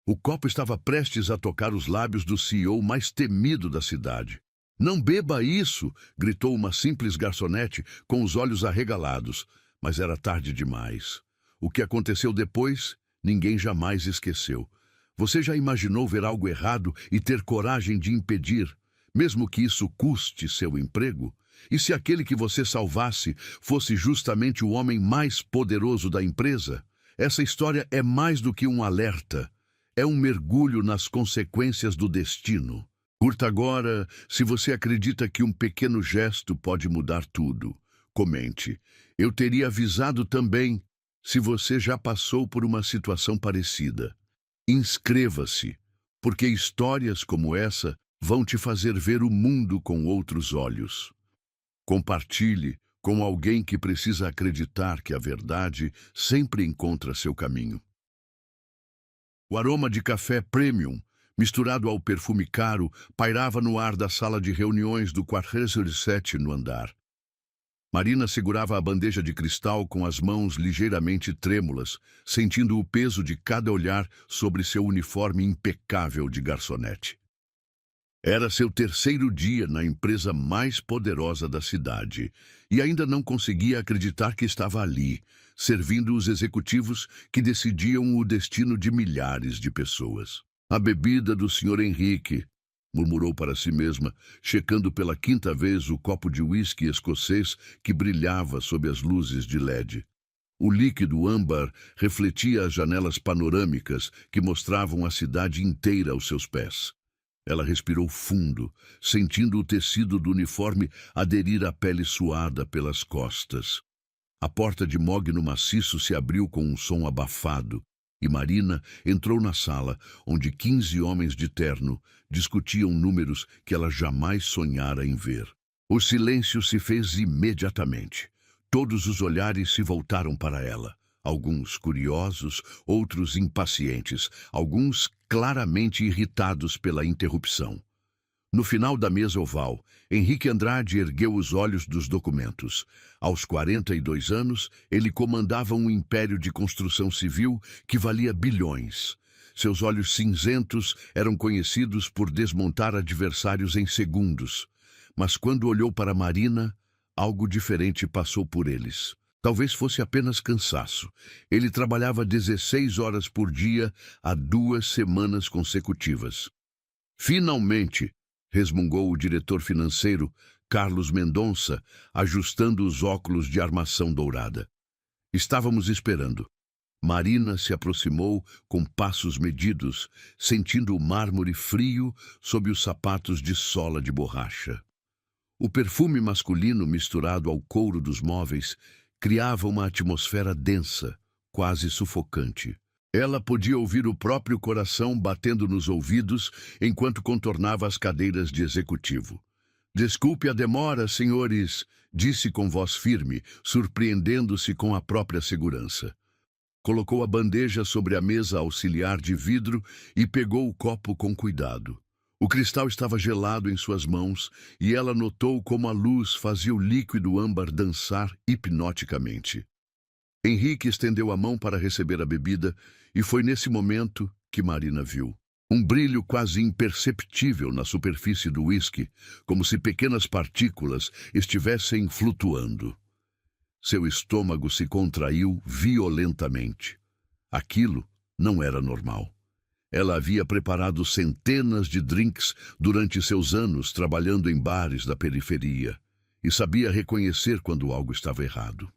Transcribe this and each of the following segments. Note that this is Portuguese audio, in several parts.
O copo estava prestes a tocar os lábios do CEO mais temido da cidade. "Não beba isso!" gritou uma simples garçonete com os olhos arregalados, mas era tarde demais. O que aconteceu depois, ninguém jamais esqueceu. Você já imaginou ver algo errado e ter coragem de impedir, mesmo que isso custe seu emprego? E se aquele que você salvasse fosse justamente o homem mais poderoso da empresa? Essa história é mais do que um alerta. É um mergulho nas consequências do destino. Curta agora se você acredita que um pequeno gesto pode mudar tudo. Comente. Eu teria avisado também se você já passou por uma situação parecida. Inscreva-se, porque histórias como essa vão te fazer ver o mundo com outros olhos. Compartilhe com alguém que precisa acreditar que a verdade sempre encontra seu caminho. O aroma de café premium, misturado ao perfume caro, pairava no ar da sala de reuniões do 47º no andar. Marina segurava a bandeja de cristal com as mãos ligeiramente trêmulas, sentindo o peso de cada olhar sobre seu uniforme impecável de garçonete. Era seu terceiro dia na empresa mais poderosa da cidade e ainda não conseguia acreditar que estava ali, servindo os executivos que decidiam o destino de milhares de pessoas. "A bebida do Sr. Henrique", murmurou para si mesma, checando pela quinta vez o copo de uísque escocês que brilhava sob as luzes de LED. O líquido âmbar refletia as janelas panorâmicas que mostravam a cidade inteira aos seus pés. Ela respirou fundo, sentindo o tecido do uniforme aderir à pele suada pelas costas. A porta de mogno maciço se abriu com um som abafado, e Marina entrou na sala, onde 15 homens de terno discutiam números que ela jamais sonhara em ver. O silêncio se fez imediatamente. Todos os olhares se voltaram para ela. Alguns curiosos, outros impacientes, alguns claramente irritados pela interrupção. No final da mesa oval, Henrique Andrade ergueu os olhos dos documentos. Aos 42 anos, ele comandava um império de construção civil que valia bilhões. Seus olhos cinzentos eram conhecidos por desmontar adversários em segundos. Mas quando olhou para Marina, algo diferente passou por eles. Talvez fosse apenas cansaço. Ele trabalhava 16 horas por dia há 2 semanas consecutivas. "Finalmente!", resmungou o diretor financeiro, Carlos Mendonça, ajustando os óculos de armação dourada. "Estávamos esperando." Marina se aproximou com passos medidos, sentindo o mármore frio sob os sapatos de sola de borracha. O perfume masculino misturado ao couro dos móveis criava uma atmosfera densa, quase sufocante. Ela podia ouvir o próprio coração batendo nos ouvidos enquanto contornava as cadeiras de executivo. "Desculpe a demora, senhores", disse com voz firme, surpreendendo-se com a própria segurança. Colocou a bandeja sobre a mesa auxiliar de vidro e pegou o copo com cuidado. O cristal estava gelado em suas mãos e ela notou como a luz fazia o líquido âmbar dançar hipnoticamente. Henrique estendeu a mão para receber a bebida e foi nesse momento que Marina viu. Um brilho quase imperceptível na superfície do uísque, como se pequenas partículas estivessem flutuando. Seu estômago se contraiu violentamente. Aquilo não era normal. Ela havia preparado centenas de drinks durante seus anos trabalhando em bares da periferia e sabia reconhecer quando algo estava errado.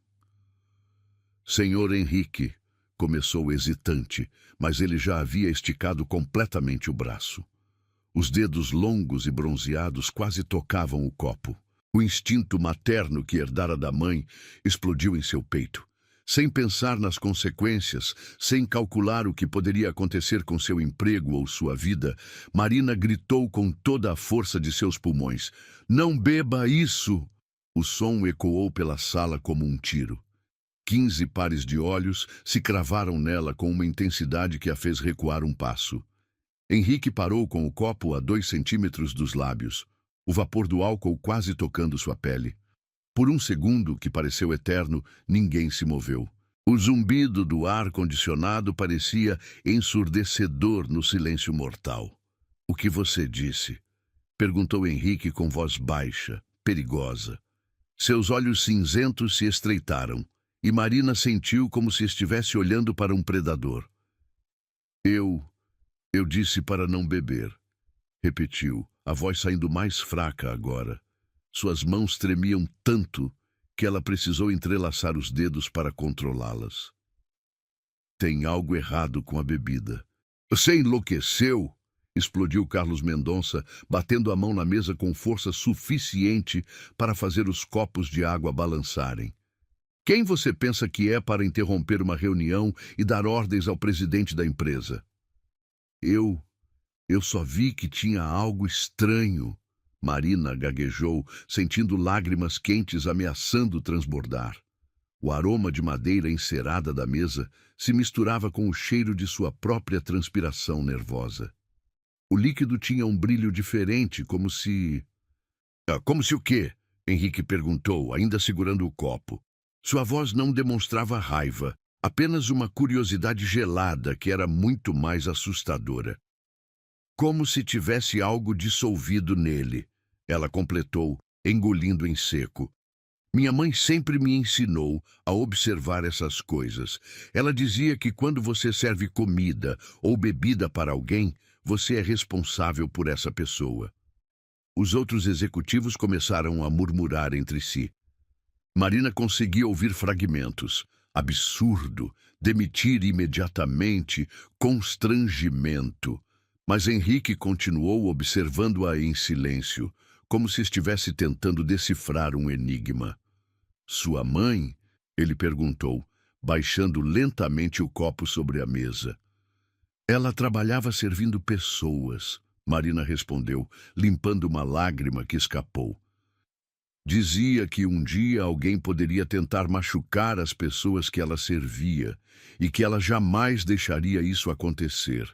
"Senhor Henrique", começou hesitante, mas ele já havia esticado completamente o braço. Os dedos longos e bronzeados quase tocavam o copo. O instinto materno que herdara da mãe explodiu em seu peito. Sem pensar nas consequências, sem calcular o que poderia acontecer com seu emprego ou sua vida, Marina gritou com toda a força de seus pulmões: "Não beba isso!" O som ecoou pela sala como um tiro. 15 pares de olhos se cravaram nela com uma intensidade que a fez recuar um passo. Henrique parou com o copo a 2 centímetros dos lábios, o vapor do álcool quase tocando sua pele. Por um segundo, que pareceu eterno, ninguém se moveu. O zumbido do ar-condicionado parecia ensurdecedor no silêncio mortal. "O que você disse?" perguntou Henrique com voz baixa, perigosa. Seus olhos cinzentos se estreitaram, e Marina sentiu como se estivesse olhando para um predador. Eu disse para não beber", repetiu, a voz saindo mais fraca agora. Suas mãos tremiam tanto que ela precisou entrelaçar os dedos para controlá-las. "Tem algo errado com a bebida." "Você enlouqueceu?" explodiu Carlos Mendonça, batendo a mão na mesa com força suficiente para fazer os copos de água balançarem. "Quem você pensa que é para interromper uma reunião e dar ordens ao presidente da empresa?" Eu só vi que tinha algo estranho." Marina gaguejou, sentindo lágrimas quentes ameaçando transbordar. O aroma de madeira encerada da mesa se misturava com o cheiro de sua própria transpiração nervosa. O líquido tinha um brilho diferente, como se... Como se o quê?" Henrique perguntou, ainda segurando o copo. Sua voz não demonstrava raiva, apenas uma curiosidade gelada que era muito mais assustadora. "Como se tivesse algo dissolvido nele", ela completou, engolindo em seco. "Minha mãe sempre me ensinou a observar essas coisas. Ela dizia que quando você serve comida ou bebida para alguém, você é responsável por essa pessoa." Os outros executivos começaram a murmurar entre si. Marina conseguia ouvir fragmentos. Absurdo, demitir imediatamente, constrangimento. Mas Henrique continuou observando-a em silêncio, como se estivesse tentando decifrar um enigma. "Sua mãe?" ele perguntou, baixando lentamente o copo sobre a mesa. "Ela trabalhava servindo pessoas", Marina respondeu, limpando uma lágrima que escapou. "Dizia que um dia alguém poderia tentar machucar as pessoas que ela servia e que ela jamais deixaria isso acontecer,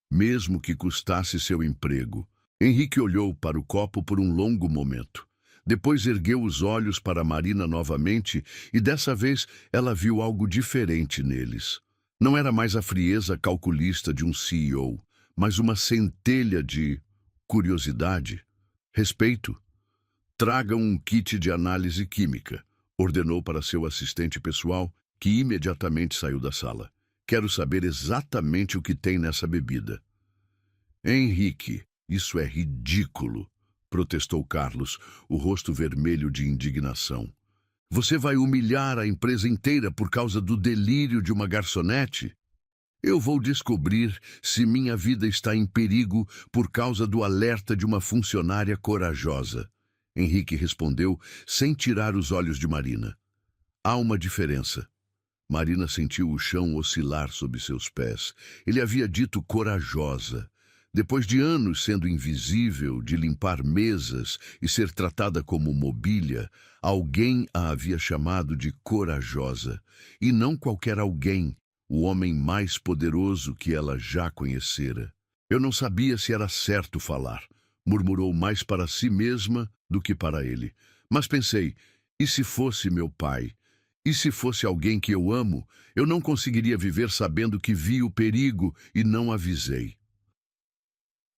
mesmo que custasse seu emprego." Henrique olhou para o copo por um longo momento. Depois ergueu os olhos para Marina novamente e dessa vez ela viu algo diferente neles. Não era mais a frieza calculista de um CEO, mas uma centelha de curiosidade, respeito. "Traga um kit de análise química", ordenou para seu assistente pessoal, que imediatamente saiu da sala. "Quero saber exatamente o que tem nessa bebida." "Henrique, isso é ridículo", protestou Carlos, o rosto vermelho de indignação. "Você vai humilhar a empresa inteira por causa do delírio de uma garçonete? Eu vou descobrir se minha vida está em perigo por causa do alerta de uma funcionária corajosa." Henrique respondeu, sem tirar os olhos de Marina. "Há uma diferença." Marina sentiu o chão oscilar sob seus pés. Ele havia dito corajosa. Depois de anos sendo invisível, de limpar mesas e ser tratada como mobília, alguém a havia chamado de corajosa. E não qualquer alguém, o homem mais poderoso que ela já conhecera. "Eu não sabia se era certo falar", murmurou mais para si mesma do que para ele. "Mas pensei, e se fosse meu pai? E se fosse alguém que eu amo, eu não conseguiria viver sabendo que vi o perigo e não avisei."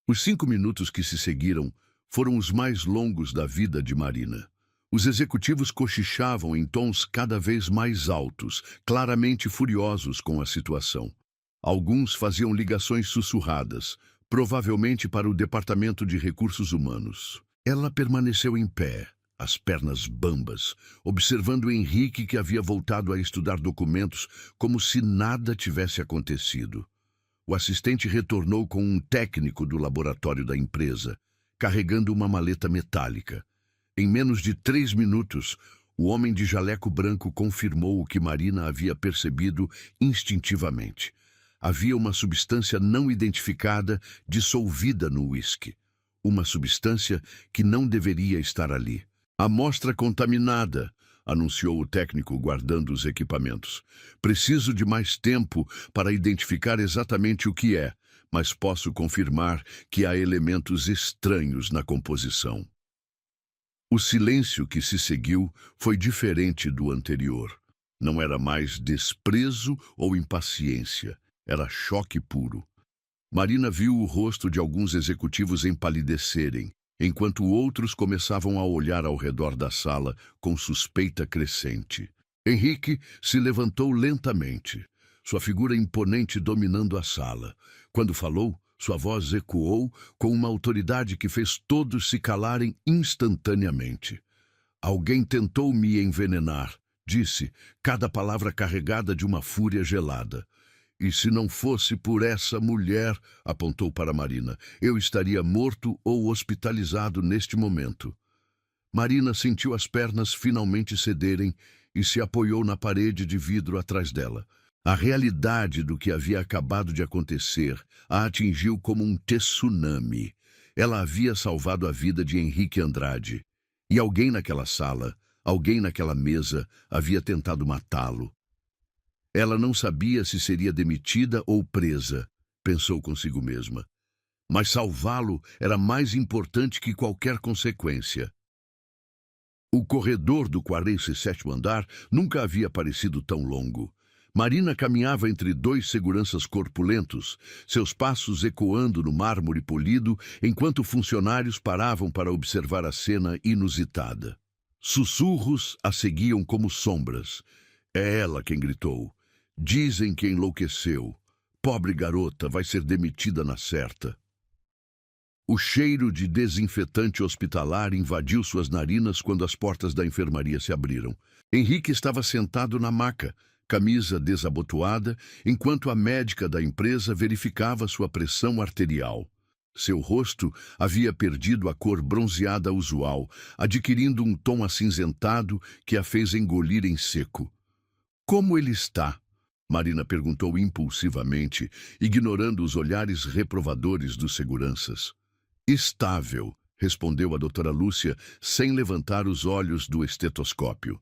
Os 5 minutos que se seguiram foram os mais longos da vida de Marina. Os executivos cochichavam em tons cada vez mais altos, claramente furiosos com a situação. Alguns faziam ligações sussurradas, provavelmente para o Departamento de Recursos Humanos. Ela permaneceu em pé, as pernas bambas, observando Henrique, que havia voltado a estudar documentos como se nada tivesse acontecido. O assistente retornou com um técnico do laboratório da empresa, carregando uma maleta metálica. Em menos de 3 minutos, o homem de jaleco branco confirmou o que Marina havia percebido instintivamente. Havia uma substância não identificada dissolvida no uísque. Uma substância que não deveria estar ali. "Amostra contaminada", anunciou o técnico guardando os equipamentos. "Preciso de mais tempo para identificar exatamente o que é, mas posso confirmar que há elementos estranhos na composição." O silêncio que se seguiu foi diferente do anterior. Não era mais desprezo ou impaciência, era choque puro. Marina viu o rosto de alguns executivos empalidecerem, enquanto outros começavam a olhar ao redor da sala com suspeita crescente. Henrique se levantou lentamente, sua figura imponente dominando a sala. Quando falou, sua voz ecoou com uma autoridade que fez todos se calarem instantaneamente. Alguém tentou me envenenar, disse, cada palavra carregada de uma fúria gelada. E se não fosse por essa mulher, apontou para Marina, eu estaria morto ou hospitalizado neste momento. Marina sentiu as pernas finalmente cederem e se apoiou na parede de vidro atrás dela. A realidade do que havia acabado de acontecer a atingiu como um tsunami. Ela havia salvado a vida de Henrique Andrade. E alguém naquela sala, alguém naquela mesa, havia tentado matá-lo. Ela não sabia se seria demitida ou presa, pensou consigo mesma. Mas salvá-lo era mais importante que qualquer consequência. O corredor do 47º andar nunca havia parecido tão longo. Marina caminhava entre dois seguranças corpulentos, seus passos ecoando no mármore polido, enquanto funcionários paravam para observar a cena inusitada. Sussurros a seguiam como sombras. É ela quem gritou. Dizem que enlouqueceu. Pobre garota, vai ser demitida na certa. O cheiro de desinfetante hospitalar invadiu suas narinas quando as portas da enfermaria se abriram. Henrique estava sentado na maca, camisa desabotoada, enquanto a médica da empresa verificava sua pressão arterial. Seu rosto havia perdido a cor bronzeada usual, adquirindo um tom acinzentado que a fez engolir em seco. Como ele está? Marina perguntou impulsivamente, ignorando os olhares reprovadores dos seguranças. Estável, respondeu a doutora Lúcia, sem levantar os olhos do estetoscópio.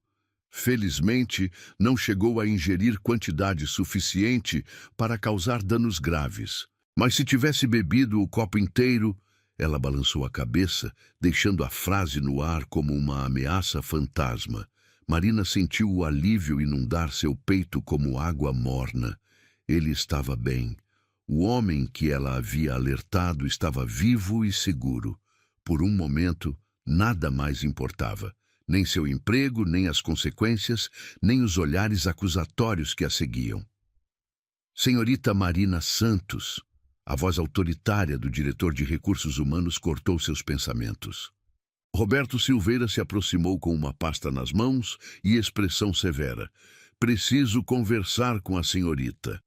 Felizmente, não chegou a ingerir quantidade suficiente para causar danos graves. Mas se tivesse bebido o copo inteiro... Ela balançou a cabeça, deixando a frase no ar como uma ameaça fantasma. Marina sentiu o alívio inundar seu peito como água morna. Ele estava bem. O homem que ela havia alertado estava vivo e seguro. Por um momento, nada mais importava. Nem seu emprego, nem as consequências, nem os olhares acusatórios que a seguiam. Senhorita Marina Santos, a voz autoritária do diretor de recursos humanos cortou seus pensamentos. Roberto Silveira se aproximou com uma pasta nas mãos e expressão severa. Preciso conversar com a senhorita.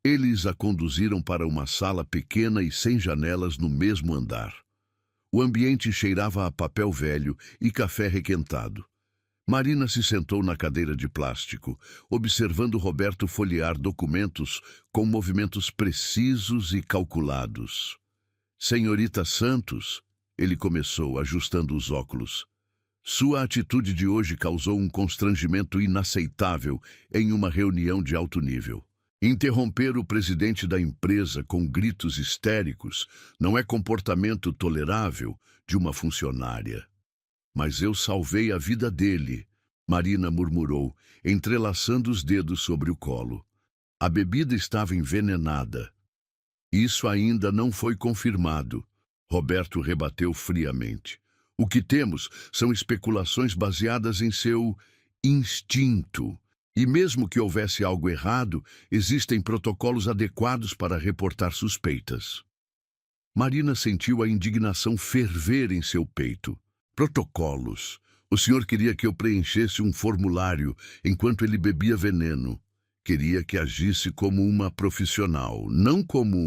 Eles a conduziram para uma sala pequena e sem janelas no mesmo andar. O ambiente cheirava a papel velho e café requentado. Marina se sentou na cadeira de plástico, observando Roberto folhear documentos com movimentos precisos e calculados. Senhorita Santos, ele começou, ajustando os óculos. Sua atitude de hoje causou um constrangimento inaceitável em uma reunião de alto nível. Interromper o presidente da empresa com gritos histéricos não é comportamento tolerável de uma funcionária. Mas eu salvei a vida dele, Marina murmurou, entrelaçando os dedos sobre o colo. A bebida estava envenenada. Isso ainda não foi confirmado, Roberto rebateu friamente. O que temos são especulações baseadas em seu instinto. E mesmo que houvesse algo errado, existem protocolos adequados para reportar suspeitas. Marina sentiu a indignação ferver em seu peito. Protocolos. O senhor queria que eu preenchesse um formulário enquanto ele bebia veneno. Queria que agisse como uma profissional, não como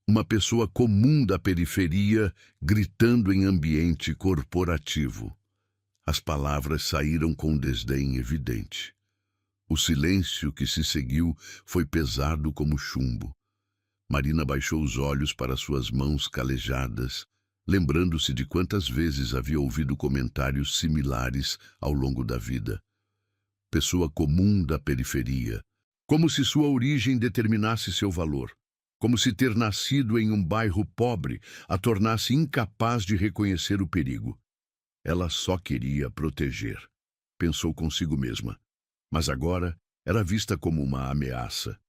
uma pessoa comum da periferia gritando em ambiente corporativo. As palavras saíram com desdém evidente. O silêncio que se seguiu foi pesado como chumbo. Marina baixou os olhos para suas mãos calejadas, lembrando-se de quantas vezes havia ouvido comentários similares ao longo da vida. Pessoa comum da periferia, como se sua origem determinasse seu valor, como se ter nascido em um bairro pobre a tornasse incapaz de reconhecer o perigo. Ela só queria proteger, pensou consigo mesma. mas agora era vista como uma ameaça.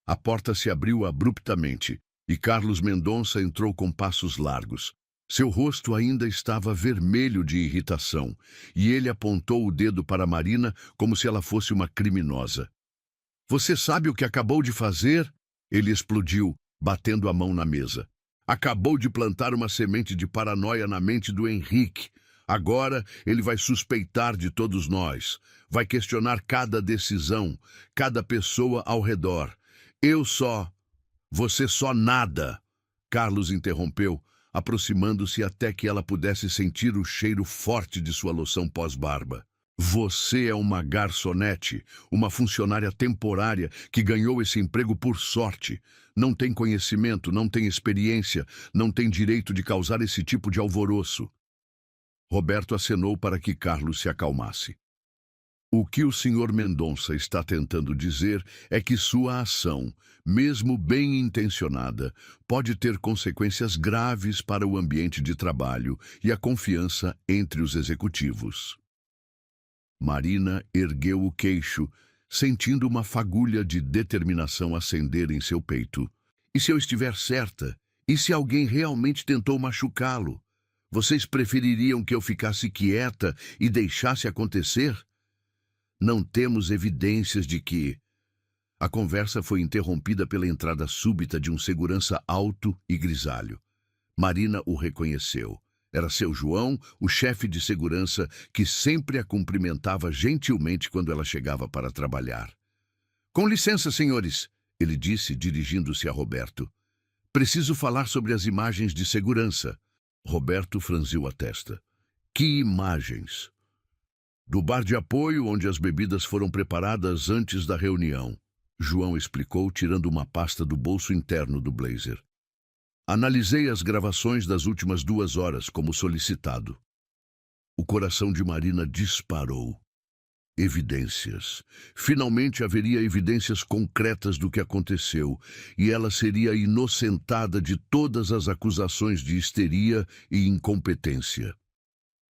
A porta se abriu abruptamente e Carlos Mendonça entrou com passos largos. Seu rosto ainda estava vermelho de irritação, e ele apontou o dedo para Marina como se ela fosse uma criminosa. "Você sabe o que acabou de fazer?" Ele explodiu, batendo a mão na mesa. "Acabou de plantar uma semente de paranoia na mente do Henrique. Agora ele vai suspeitar de todos nós. Vai questionar cada decisão, cada pessoa ao redor. Você só nada." Carlos interrompeu, aproximando-se até que ela pudesse sentir o cheiro forte de sua loção pós-barba. "Você é uma garçonete, uma funcionária temporária que ganhou esse emprego por sorte. Não tem conhecimento, não tem experiência, não tem direito de causar esse tipo de alvoroço." Roberto acenou para que Carlos se acalmasse. "O que o Sr. Mendonça está tentando dizer é que sua ação, mesmo bem intencionada, pode ter consequências graves para o ambiente de trabalho e a confiança entre os executivos." Marina ergueu o queixo, sentindo uma fagulha de determinação acender em seu peito. "E se eu estiver certa? E se alguém realmente tentou machucá-lo? Vocês prefeririam que eu ficasse quieta e deixasse acontecer? Não temos evidências de que..." A conversa foi interrompida pela entrada súbita de um segurança alto e grisalho. Marina o reconheceu. Era seu João, o chefe de segurança, que sempre a cumprimentava gentilmente quando ela chegava para trabalhar. "Com licença, senhores," ele disse, dirigindo-se a Roberto. "Preciso falar sobre as imagens de segurança." Roberto franziu a testa. "Que imagens?" "Do bar de apoio, onde as bebidas foram preparadas antes da reunião," João explicou, tirando uma pasta do bolso interno do blazer. "Analisei as gravações das últimas 2 horas, como solicitado." O coração de Marina disparou. Evidências. Finalmente haveria evidências concretas do que aconteceu, e ela seria inocentada de todas as acusações de histeria e incompetência.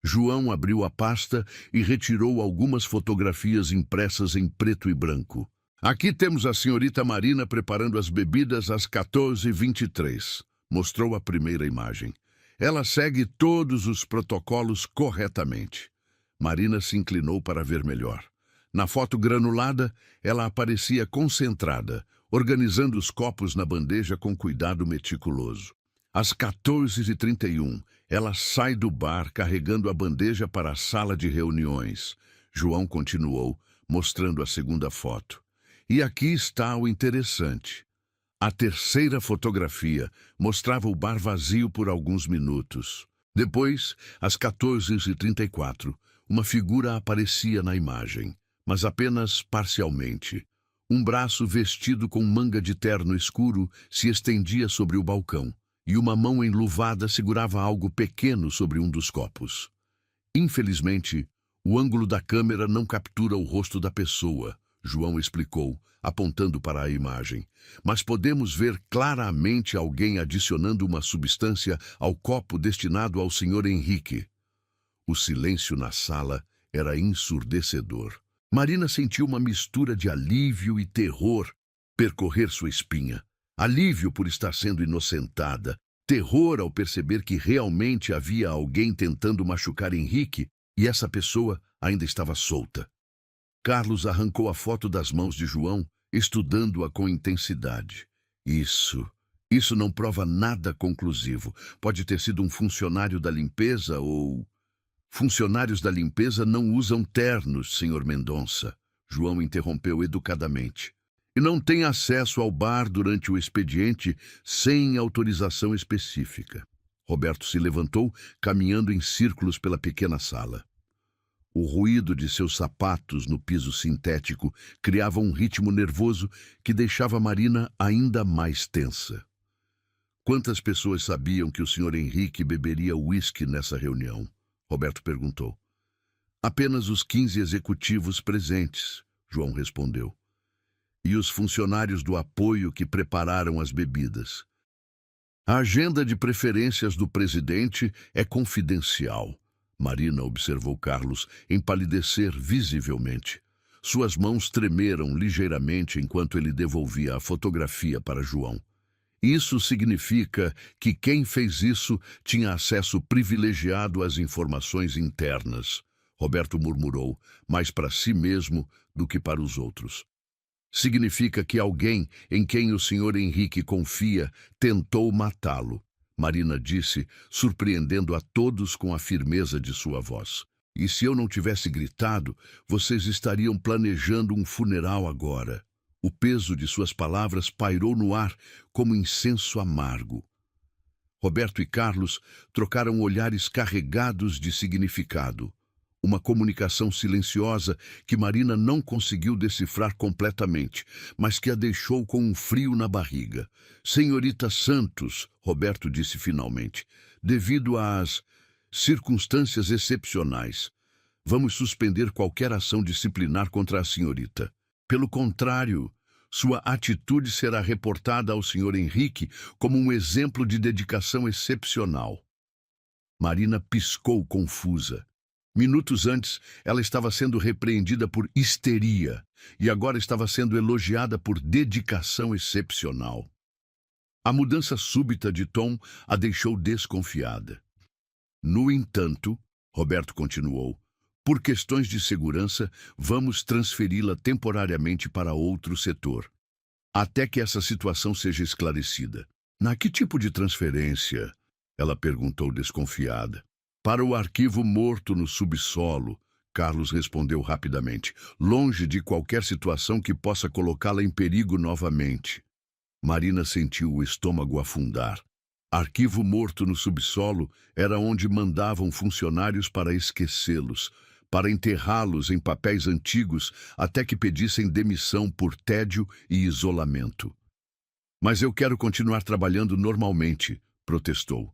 João abriu a pasta e retirou algumas fotografias impressas em preto e branco. "Aqui temos a senhorita Marina preparando as bebidas às 14h23. Mostrou a primeira imagem. "Ela segue todos os protocolos corretamente." Marina se inclinou para ver melhor. Na foto granulada, ela aparecia concentrada, organizando os copos na bandeja com cuidado meticuloso. Às 14h31, ela sai do bar carregando a bandeja para a sala de reuniões. João continuou, mostrando a segunda foto. "E aqui está o interessante. A terceira fotografia mostrava o bar vazio por alguns minutos. Depois, às 14h34, uma figura aparecia na imagem, mas apenas parcialmente. Um braço vestido com manga de terno escuro se estendia sobre o balcão, e uma mão enluvada segurava algo pequeno sobre um dos copos. Infelizmente, o ângulo da câmera não captura o rosto da pessoa, João explicou, apontando para a imagem. "Mas podemos ver claramente alguém adicionando uma substância ao copo destinado ao Sr. Henrique." O silêncio na sala era ensurdecedor. Marina sentiu uma mistura de alívio e terror percorrer sua espinha. Alívio por estar sendo inocentada, terror ao perceber que realmente havia alguém tentando machucar Henrique e essa pessoa ainda estava solta. Carlos arrancou a foto das mãos de João, estudando-a com intensidade. Isso não prova nada conclusivo. Pode ter sido um funcionário da limpeza ou... "Funcionários da limpeza não usam ternos, Sr. Mendonça," João interrompeu educadamente. "E não tem acesso ao bar durante o expediente sem autorização específica." Roberto se levantou, caminhando em círculos pela pequena sala. O ruído de seus sapatos no piso sintético criava um ritmo nervoso que deixava Marina ainda mais tensa. "Quantas pessoas sabiam que o Sr. Henrique beberia uísque nessa reunião?" Roberto perguntou. "Apenas os 15 executivos presentes," João respondeu. "E os funcionários do apoio que prepararam as bebidas. A agenda de preferências do presidente é confidencial." Marina observou Carlos empalidecer visivelmente. Suas mãos tremeram ligeiramente enquanto ele devolvia a fotografia para João. Isso significa que quem fez isso tinha acesso privilegiado às informações internas, Roberto murmurou, mais para si mesmo do que para os outros. Significa que alguém em quem o Sr. Henrique confia tentou matá-lo, Marina disse, surpreendendo a todos com a firmeza de sua voz. E se eu não tivesse gritado, vocês estariam planejando um funeral agora. O peso de suas palavras pairou no ar como incenso amargo. Roberto e Carlos trocaram olhares carregados de significado. Uma comunicação silenciosa que Marina não conseguiu decifrar completamente, mas que a deixou com um frio na barriga. Senhorita Santos, Roberto disse finalmente, devido às circunstâncias excepcionais, vamos suspender qualquer ação disciplinar contra a senhorita. Pelo contrário, sua atitude será reportada ao Sr. Henrique como um exemplo de dedicação excepcional. Marina piscou confusa. Minutos antes, ela estava sendo repreendida por histeria e agora estava sendo elogiada por dedicação excepcional. A mudança súbita de tom a deixou desconfiada. No entanto, Roberto continuou, por questões de segurança, vamos transferi-la temporariamente para outro setor, até que essa situação seja esclarecida. Que tipo de transferência? Ela perguntou desconfiada. Para o arquivo morto no subsolo, Carlos respondeu rapidamente, longe de qualquer situação que possa colocá-la em perigo novamente. Marina sentiu o estômago afundar. Arquivo morto no subsolo era onde mandavam funcionários para esquecê-los, para enterrá-los em papéis antigos até que pedissem demissão por tédio e isolamento. Mas eu quero continuar trabalhando normalmente, protestou.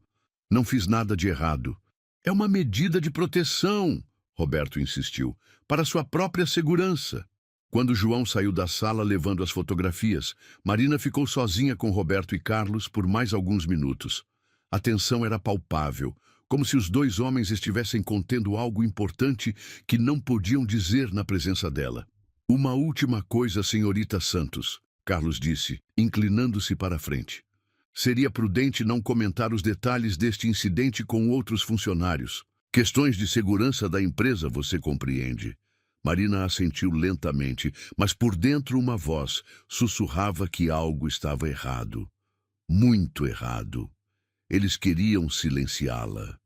Não fiz nada de errado. É uma medida de proteção, Roberto insistiu, para sua própria segurança. Quando João saiu da sala levando as fotografias, Marina ficou sozinha com Roberto e Carlos por mais alguns minutos. A tensão era palpável, como se os dois homens estivessem contendo algo importante que não podiam dizer na presença dela. Uma última coisa, senhorita Santos, Carlos disse, inclinando-se para a frente. Seria prudente não comentar os detalhes deste incidente com outros funcionários. Questões de segurança da empresa, você compreende. Marina assentiu lentamente, mas por dentro uma voz sussurrava que algo estava errado. Muito errado. Eles queriam silenciá-la.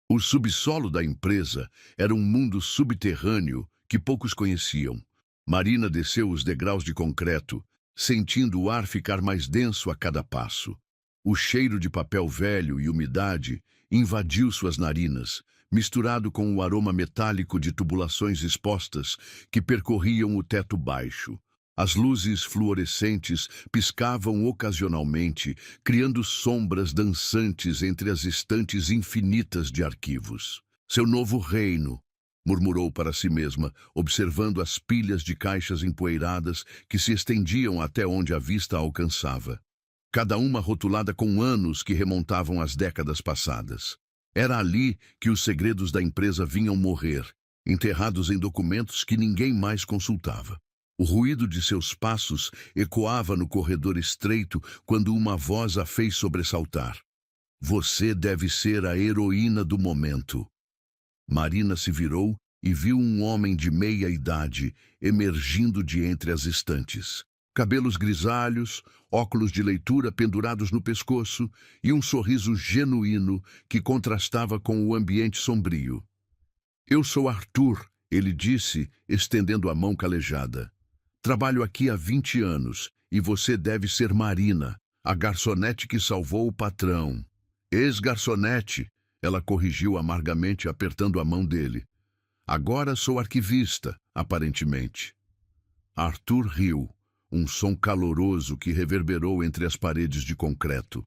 O subsolo da empresa era um mundo subterrâneo que poucos conheciam. Marina desceu os degraus de concreto, sentindo o ar ficar mais denso a cada passo. O cheiro de papel velho e umidade invadiu suas narinas, misturado com o aroma metálico de tubulações expostas que percorriam o teto baixo. As luzes fluorescentes piscavam ocasionalmente, criando sombras dançantes entre as estantes infinitas de arquivos. Seu novo reino, murmurou para si mesma, observando as pilhas de caixas empoeiradas que se estendiam até onde a vista alcançava. Cada uma rotulada com anos que remontavam às décadas passadas. Era ali que os segredos da empresa vinham morrer, enterrados em documentos que ninguém mais consultava. O ruído de seus passos ecoava no corredor estreito quando uma voz a fez sobressaltar. Você deve ser a heroína do momento. Marina se virou e viu um homem de meia idade emergindo de entre as estantes. Cabelos grisalhos, óculos de leitura pendurados no pescoço e um sorriso genuíno que contrastava com o ambiente sombrio. Eu sou Arthur, ele disse, estendendo a mão calejada. Trabalho aqui há 20 anos e você deve ser Marina, a garçonete que salvou o patrão. Ex-garçonete, ela corrigiu amargamente apertando a mão dele. Agora sou arquivista, aparentemente. Arthur riu, um som caloroso que reverberou entre as paredes de concreto.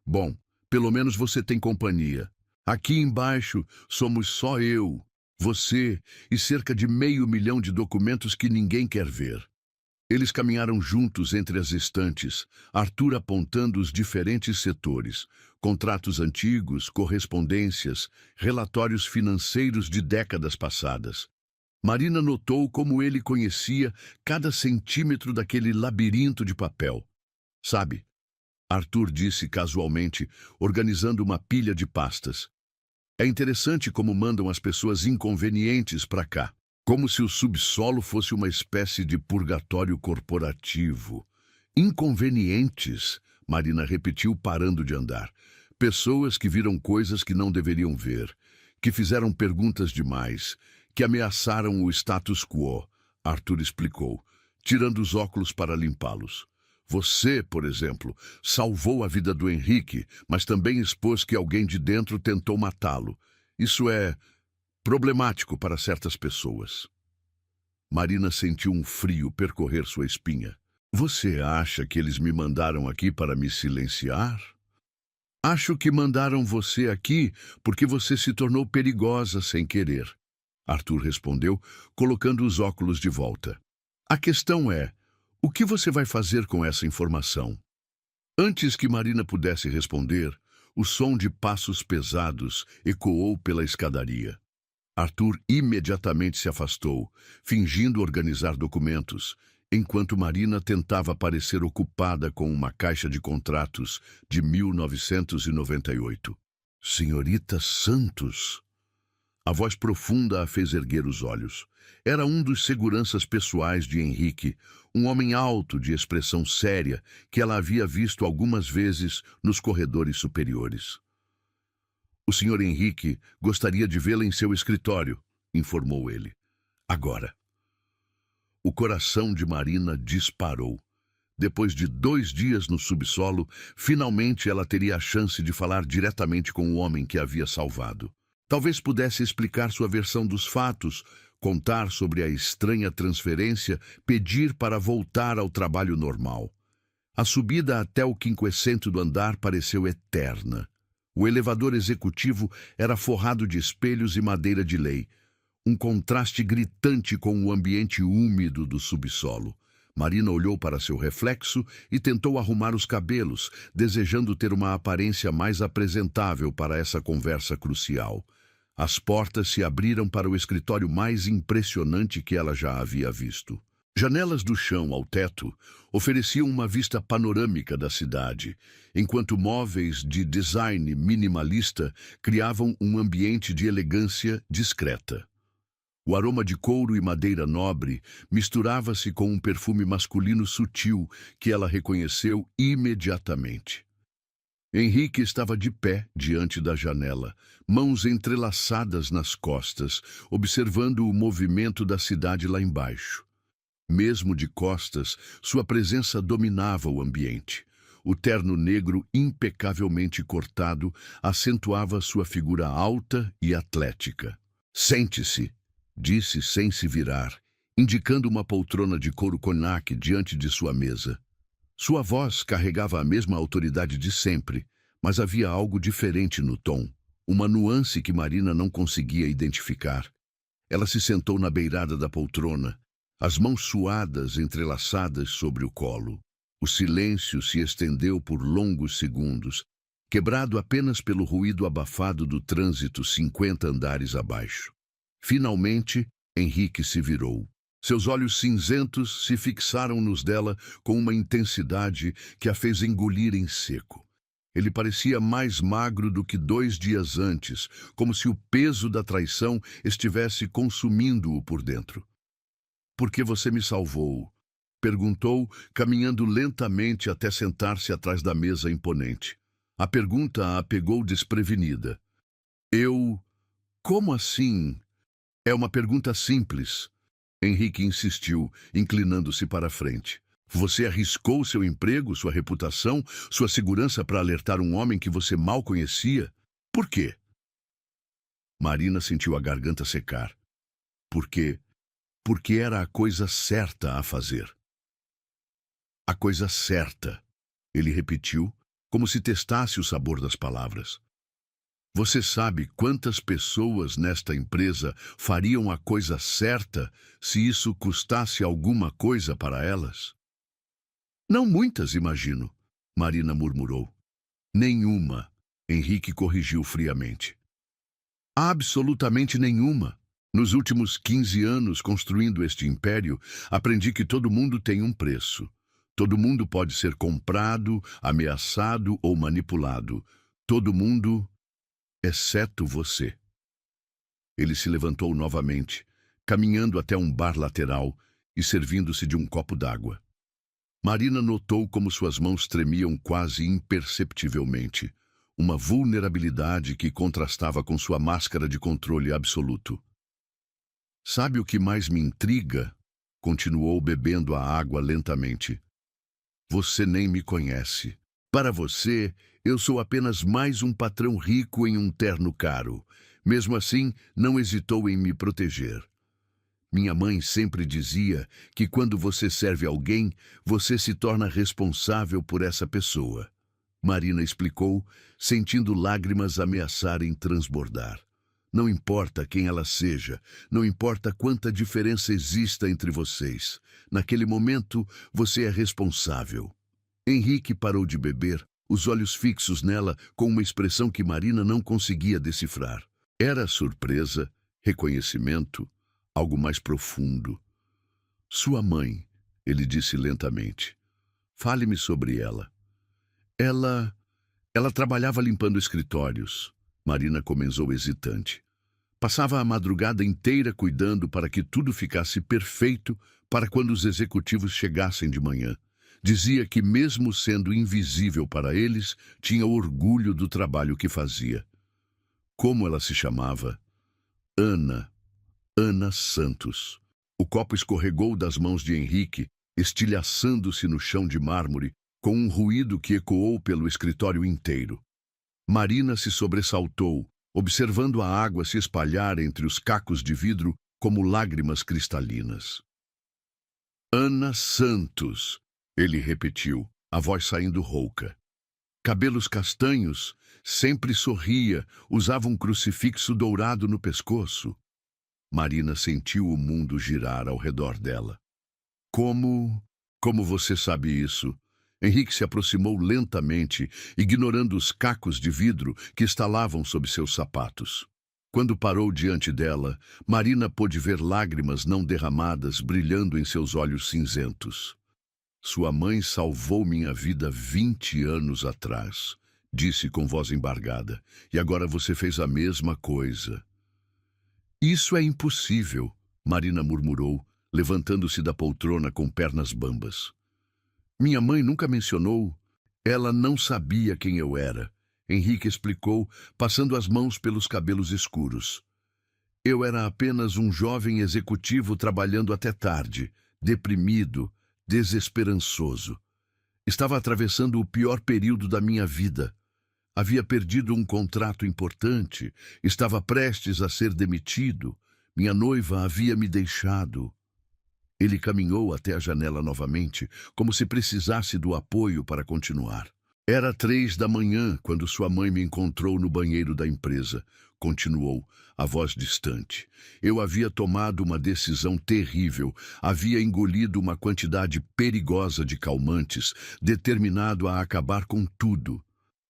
Bom, pelo menos você tem companhia. Aqui embaixo somos só eu, você e cerca de 500 mil de documentos que ninguém quer ver. Eles caminharam juntos entre as estantes, Arthur apontando os diferentes setores, contratos antigos, correspondências, relatórios financeiros de décadas passadas. Marina notou como ele conhecia cada centímetro daquele labirinto de papel. Sabe, Arthur disse casualmente, organizando uma pilha de pastas. É interessante como mandam as pessoas inconvenientes para cá. Como se o subsolo fosse uma espécie de purgatório corporativo. Inconvenientes, Marina repetiu, parando de andar. Pessoas que viram coisas que não deveriam ver, que fizeram perguntas demais, que ameaçaram o status quo, Arthur explicou, tirando os óculos para limpá-los. Você, por exemplo, salvou a vida do Henrique, mas também expôs que alguém de dentro tentou matá-lo. Isso é problemático para certas pessoas. Marina sentiu um frio percorrer sua espinha. Você acha que eles me mandaram aqui para me silenciar? Acho que mandaram você aqui porque você se tornou perigosa sem querer. Arthur respondeu, colocando os óculos de volta. A questão é, o que você vai fazer com essa informação? Antes que Marina pudesse responder, o som de passos pesados ecoou pela escadaria. Arthur imediatamente se afastou, fingindo organizar documentos, enquanto Marina tentava parecer ocupada com uma caixa de contratos de 1998. Senhorita Santos! A voz profunda a fez erguer os olhos. Era um dos seguranças pessoais de Henrique, um homem alto de expressão séria que ela havia visto algumas vezes nos corredores superiores. O Sr. Henrique gostaria de vê-la em seu escritório, informou ele. Agora. O coração de Marina disparou. Depois de 2 dias no subsolo, finalmente ela teria a chance de falar diretamente com o homem que a havia salvado. Talvez pudesse explicar sua versão dos fatos, contar sobre a estranha transferência, pedir para voltar ao trabalho normal. A subida até o 50º andar pareceu eterna. O elevador executivo era forrado de espelhos e madeira de lei, um contraste gritante com o ambiente úmido do subsolo. Marina olhou para seu reflexo e tentou arrumar os cabelos, desejando ter uma aparência mais apresentável para essa conversa crucial. As portas se abriram para o escritório mais impressionante que ela já havia visto. Janelas do chão ao teto ofereciam uma vista panorâmica da cidade, enquanto móveis de design minimalista criavam um ambiente de elegância discreta. O aroma de couro e madeira nobre misturava-se com um perfume masculino sutil que ela reconheceu imediatamente. Henrique estava de pé diante da janela, mãos entrelaçadas nas costas, observando o movimento da cidade lá embaixo. Mesmo de costas, sua presença dominava o ambiente. O terno negro impecavelmente cortado acentuava sua figura alta e atlética. Sente-se, disse sem se virar, indicando uma poltrona de couro conhaque diante de sua mesa. Sua voz carregava a mesma autoridade de sempre, mas havia algo diferente no tom, uma nuance que Marina não conseguia identificar. Ela se sentou na beirada da poltrona, as mãos suadas entrelaçadas sobre o colo. O silêncio se estendeu por longos segundos, quebrado apenas pelo ruído abafado do trânsito 50 andares abaixo. Finalmente, Henrique se virou. Seus olhos cinzentos se fixaram nos dela com uma intensidade que a fez engolir em seco. Ele parecia mais magro do que 2 dias antes, como se o peso da traição estivesse consumindo-o por dentro. "Por que você me salvou?" perguntou, caminhando lentamente até sentar-se atrás da mesa imponente. A pergunta a pegou desprevenida. Como assim? É uma pergunta simples." Henrique insistiu, inclinando-se para a frente. "Você arriscou seu emprego, sua reputação, sua segurança para alertar um homem que você mal conhecia? Por quê?" Marina sentiu a garganta secar. "Por quê? Porque era a coisa certa a fazer." "A coisa certa", ele repetiu, como se testasse o sabor das palavras. "Você sabe quantas pessoas nesta empresa fariam a coisa certa se isso custasse alguma coisa para elas?" "Não muitas, imagino", Marina murmurou. "Nenhuma", Henrique corrigiu friamente. "Absolutamente nenhuma." Nos últimos 15 anos construindo este império, aprendi que todo mundo tem um preço. Todo mundo pode ser comprado, ameaçado ou manipulado. Todo mundo, exceto você. Ele se levantou novamente, caminhando até um bar lateral e servindo-se de um copo d'água. Marina notou como suas mãos tremiam quase imperceptivelmente, uma vulnerabilidade que contrastava com sua máscara de controle absoluto. Sabe o que mais me intriga? Continuou bebendo a água lentamente. Você nem me conhece. Para você, eu sou apenas mais um patrão rico em um terno caro. Mesmo assim, não hesitou em me proteger. Minha mãe sempre dizia que quando você serve alguém, você se torna responsável por essa pessoa. Marina explicou, sentindo lágrimas ameaçarem transbordar. Não importa quem ela seja, não importa quanta diferença exista entre vocês. Naquele momento, você é responsável. Henrique parou de beber, os olhos fixos nela com uma expressão que Marina não conseguia decifrar. Era surpresa, reconhecimento, algo mais profundo. Sua mãe, ele disse lentamente. Fale-me sobre ela. Ela trabalhava limpando escritórios. Marina comenzou hesitante. Passava a madrugada inteira cuidando para que tudo ficasse perfeito para quando os executivos chegassem de manhã. Dizia que, mesmo sendo invisível para eles, tinha orgulho do trabalho que fazia. Como ela se chamava? Ana Santos. O copo escorregou das mãos de Henrique, estilhaçando-se no chão de mármore, com um ruído que ecoou pelo escritório inteiro. Marina se sobressaltou, observando a água se espalhar entre os cacos de vidro como lágrimas cristalinas. Ana Santos, ele repetiu, a voz saindo rouca. Cabelos castanhos, sempre sorria, usava um crucifixo dourado no pescoço. Marina sentiu o mundo girar ao redor dela. Como você sabe isso? Henrique se aproximou lentamente, ignorando os cacos de vidro que estalavam sob seus sapatos. Quando parou diante dela, Marina pôde ver lágrimas não derramadas brilhando em seus olhos cinzentos. Sua mãe salvou minha vida 20 anos atrás, disse com voz embargada, e agora você fez a mesma coisa. Isso é impossível, Marina murmurou, levantando-se da poltrona com pernas bambas. Minha mãe nunca mencionou. Ela não sabia quem eu era. Henrique explicou, passando as mãos pelos cabelos escuros. Eu era apenas um jovem executivo trabalhando até tarde, deprimido, desesperançoso. Estava atravessando o pior período da minha vida. Havia perdido um contrato importante, estava prestes a ser demitido. Minha noiva havia me deixado. Ele caminhou até a janela novamente, como se precisasse do apoio para continuar. Era 3 da manhã quando sua mãe me encontrou no banheiro da empresa. Continuou, a voz distante. Eu havia tomado uma decisão terrível, havia engolido uma quantidade perigosa de calmantes, determinado a acabar com tudo.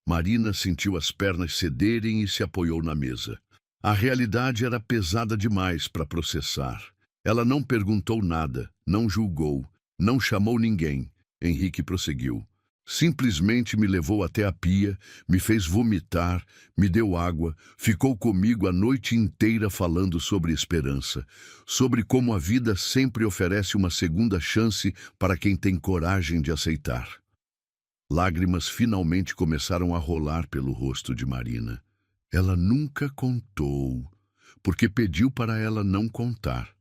Marina sentiu as pernas cederem e se apoiou na mesa. A realidade era pesada demais para processar. Ela não perguntou nada, não julgou, não chamou ninguém. Henrique prosseguiu. Simplesmente me levou até a pia, me fez vomitar, me deu água, ficou comigo a noite inteira falando sobre esperança, sobre como a vida sempre oferece uma segunda chance para quem tem coragem de aceitar. Lágrimas finalmente começaram a rolar pelo rosto de Marina. Ela nunca contou, porque pediu para ela não contar.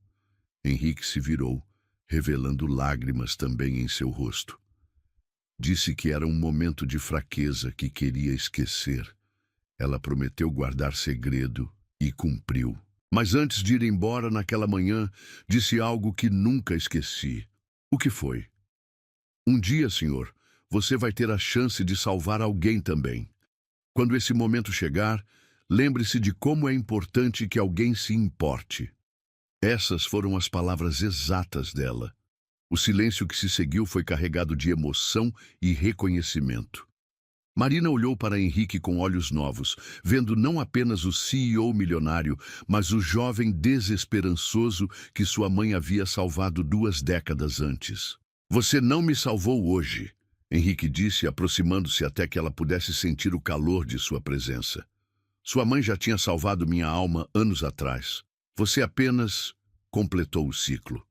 Henrique se virou, revelando lágrimas também em seu rosto. Disse que era um momento de fraqueza que queria esquecer. Ela prometeu guardar segredo e cumpriu. Mas antes de ir embora naquela manhã, disse algo que nunca esqueci. O que foi? Um dia, senhor, você vai ter a chance de salvar alguém também. Quando esse momento chegar, lembre-se de como é importante que alguém se importe. Essas foram as palavras exatas dela. O silêncio que se seguiu foi carregado de emoção e reconhecimento. Marina olhou para Henrique com olhos novos, vendo não apenas o CEO milionário, mas o jovem desesperançoso que sua mãe havia salvado 2 décadas antes. Você não me salvou hoje, Henrique disse, aproximando-se até que ela pudesse sentir o calor de sua presença. Sua mãe já tinha salvado minha alma anos atrás. Você apenas completou o ciclo.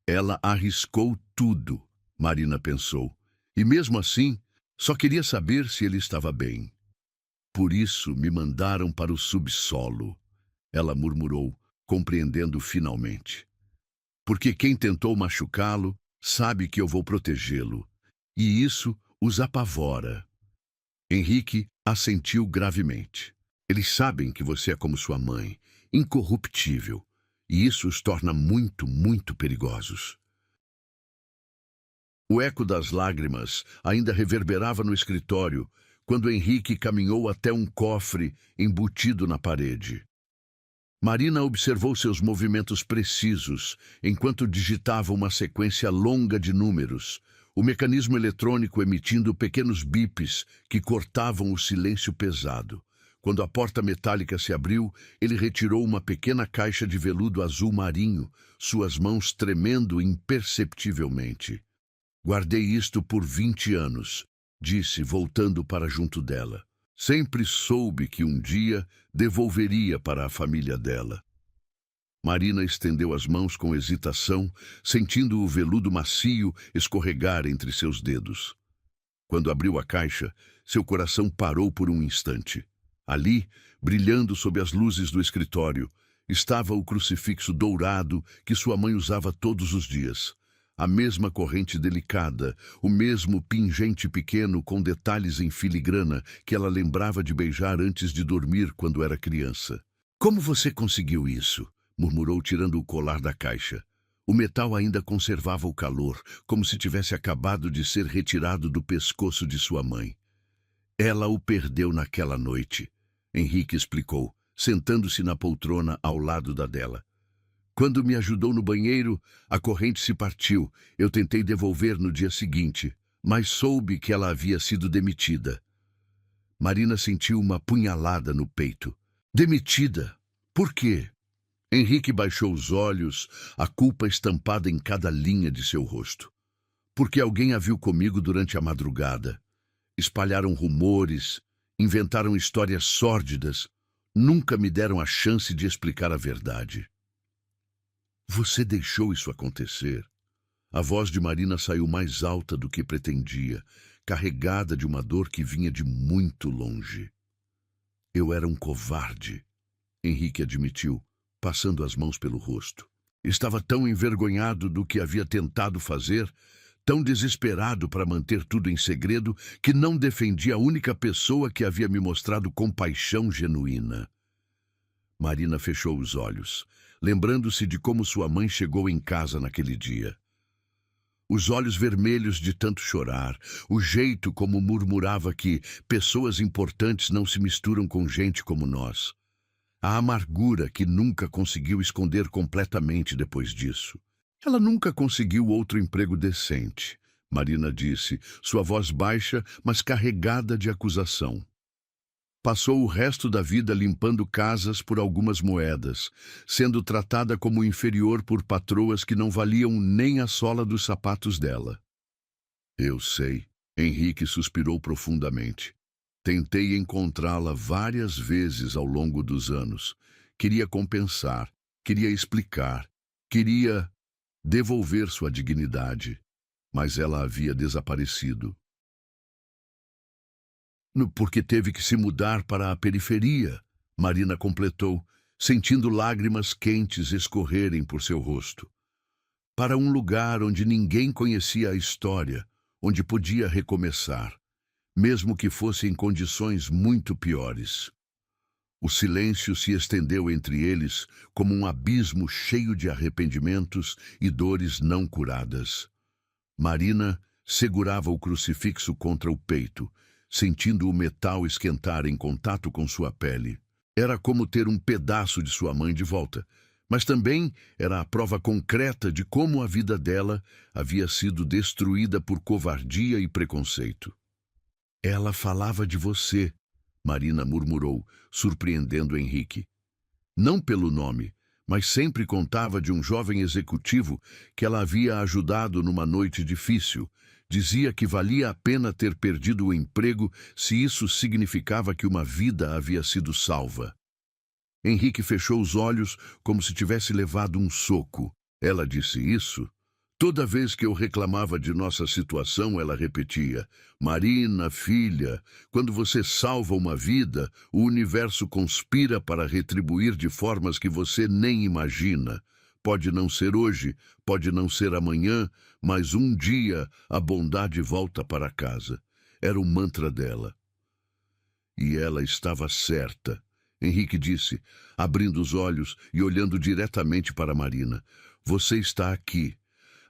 Ela arriscou tudo, Marina pensou, e mesmo assim, só queria saber se ele estava bem. Por isso me mandaram para o subsolo, ela murmurou, compreendendo finalmente. Porque quem tentou machucá-lo sabe que eu vou protegê-lo, e isso os apavora. Henrique assentiu gravemente. Eles sabem que você é como sua mãe, incorruptível, e isso os torna muito, muito perigosos. O eco das lágrimas ainda reverberava no escritório quando Henrique caminhou até um cofre embutido na parede. Marina observou seus movimentos precisos enquanto digitava uma sequência longa de números, o mecanismo eletrônico emitindo pequenos bips que cortavam o silêncio pesado. Quando a porta metálica se abriu, ele retirou uma pequena caixa de veludo azul marinho, suas mãos tremendo imperceptivelmente. Guardei isto por 20 anos, disse, voltando para junto dela. Sempre soube que um dia devolveria para a família dela. Marina estendeu as mãos com hesitação, sentindo o veludo macio escorregar entre seus dedos. Quando abriu a caixa, seu coração parou por um instante. Ali, brilhando sob as luzes do escritório, estava o crucifixo dourado que sua mãe usava todos os dias. A mesma corrente delicada, o mesmo pingente pequeno com detalhes em filigrana que ela lembrava de beijar antes de dormir quando era criança. Como você conseguiu isso? Murmurou, tirando o colar da caixa. O metal ainda conservava o calor, como se tivesse acabado de ser retirado do pescoço de sua mãe. Ela o perdeu naquela noite, Henrique explicou, sentando-se na poltrona ao lado da dela. Quando me ajudou no banheiro, a corrente se partiu. Eu tentei devolver no dia seguinte, mas soube que ela havia sido demitida. Marina sentiu uma punhalada no peito. Demitida? Por quê? Henrique baixou os olhos, a culpa estampada em cada linha de seu rosto. Porque alguém a viu comigo durante a madrugada. Espalharam rumores, inventaram histórias sórdidas. Nunca me deram a chance de explicar a verdade. Você deixou isso acontecer? A voz de Marina saiu mais alta do que pretendia, carregada de uma dor que vinha de muito longe. Eu era um covarde, Henrique admitiu, passando as mãos pelo rosto. Estava tão envergonhado do que havia tentado fazer, tão desesperado para manter tudo em segredo, que não defendia a única pessoa que havia me mostrado compaixão genuína. Marina fechou os olhos, lembrando-se de como sua mãe chegou em casa naquele dia. Os olhos vermelhos de tanto chorar, o jeito como murmurava que pessoas importantes não se misturam com gente como nós. A amargura que nunca conseguiu esconder completamente depois disso. Ela nunca conseguiu outro emprego decente, Marina disse, sua voz baixa, mas carregada de acusação. Passou o resto da vida limpando casas por algumas moedas, sendo tratada como inferior por patroas que não valiam nem a sola dos sapatos dela. Eu sei, Henrique suspirou profundamente. Tentei encontrá-la várias vezes ao longo dos anos. Queria compensar, queria explicar, queria devolver sua dignidade, mas ela havia desaparecido. Porque teve que se mudar para a periferia, Marina completou, sentindo lágrimas quentes escorrerem por seu rosto. Para um lugar onde ninguém conhecia a história, onde podia recomeçar, mesmo que fosse em condições muito piores. O silêncio se estendeu entre eles como um abismo cheio de arrependimentos e dores não curadas. Marina segurava o crucifixo contra o peito, sentindo o metal esquentar em contato com sua pele. Era como ter um pedaço de sua mãe de volta, mas também era a prova concreta de como a vida dela havia sido destruída por covardia e preconceito. Ela falava de você, Marina murmurou, surpreendendo Henrique. Não pelo nome, mas sempre contava de um jovem executivo que ela havia ajudado numa noite difícil. Dizia que valia a pena ter perdido o emprego se isso significava que uma vida havia sido salva. Henrique fechou os olhos como se tivesse levado um soco. Ela disse isso? Toda vez que eu reclamava de nossa situação, ela repetia: Marina, filha, quando você salva uma vida, o universo conspira para retribuir de formas que você nem imagina. Pode não ser hoje, pode não ser amanhã, mas um dia a bondade volta para casa. Era o mantra dela. E ela estava certa. Henrique disse, abrindo os olhos e olhando diretamente para Marina. Você está aqui.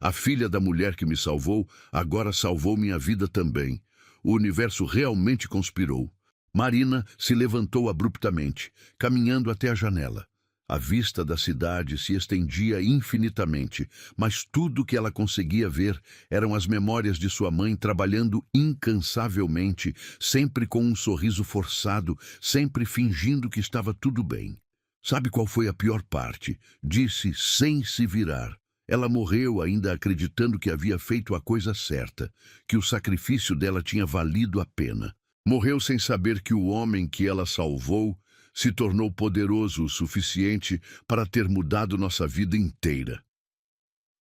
A filha da mulher que me salvou agora salvou minha vida também. O universo realmente conspirou. Marina se levantou abruptamente, caminhando até a janela. A vista da cidade se estendia infinitamente, mas tudo que ela conseguia ver eram as memórias de sua mãe trabalhando incansavelmente, sempre com um sorriso forçado, sempre fingindo que estava tudo bem. Sabe qual foi a pior parte? Disse sem se virar. Ela morreu ainda acreditando que havia feito a coisa certa, que o sacrifício dela tinha valido a pena. Morreu sem saber que o homem que ela salvou se tornou poderoso o suficiente para ter mudado nossa vida inteira.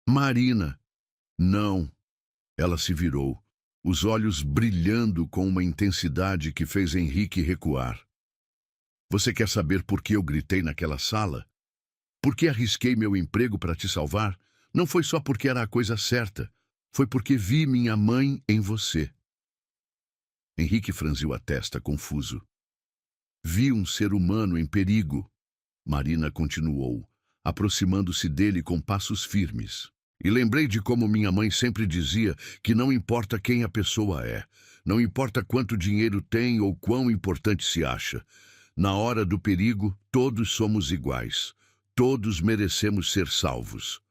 Marina. Não. Ela se virou, os olhos brilhando com uma intensidade que fez Henrique recuar. Você quer saber por que eu gritei naquela sala? Por que arrisquei meu emprego para te salvar? Não foi só porque era a coisa certa. Foi porque vi minha mãe em você. Henrique franziu a testa, confuso. Vi um ser humano em perigo. Marina continuou, aproximando-se dele com passos firmes. E lembrei de como minha mãe sempre dizia que não importa quem a pessoa é, não importa quanto dinheiro tem ou quão importante se acha. Na hora do perigo, todos somos iguais. Todos merecemos ser salvos.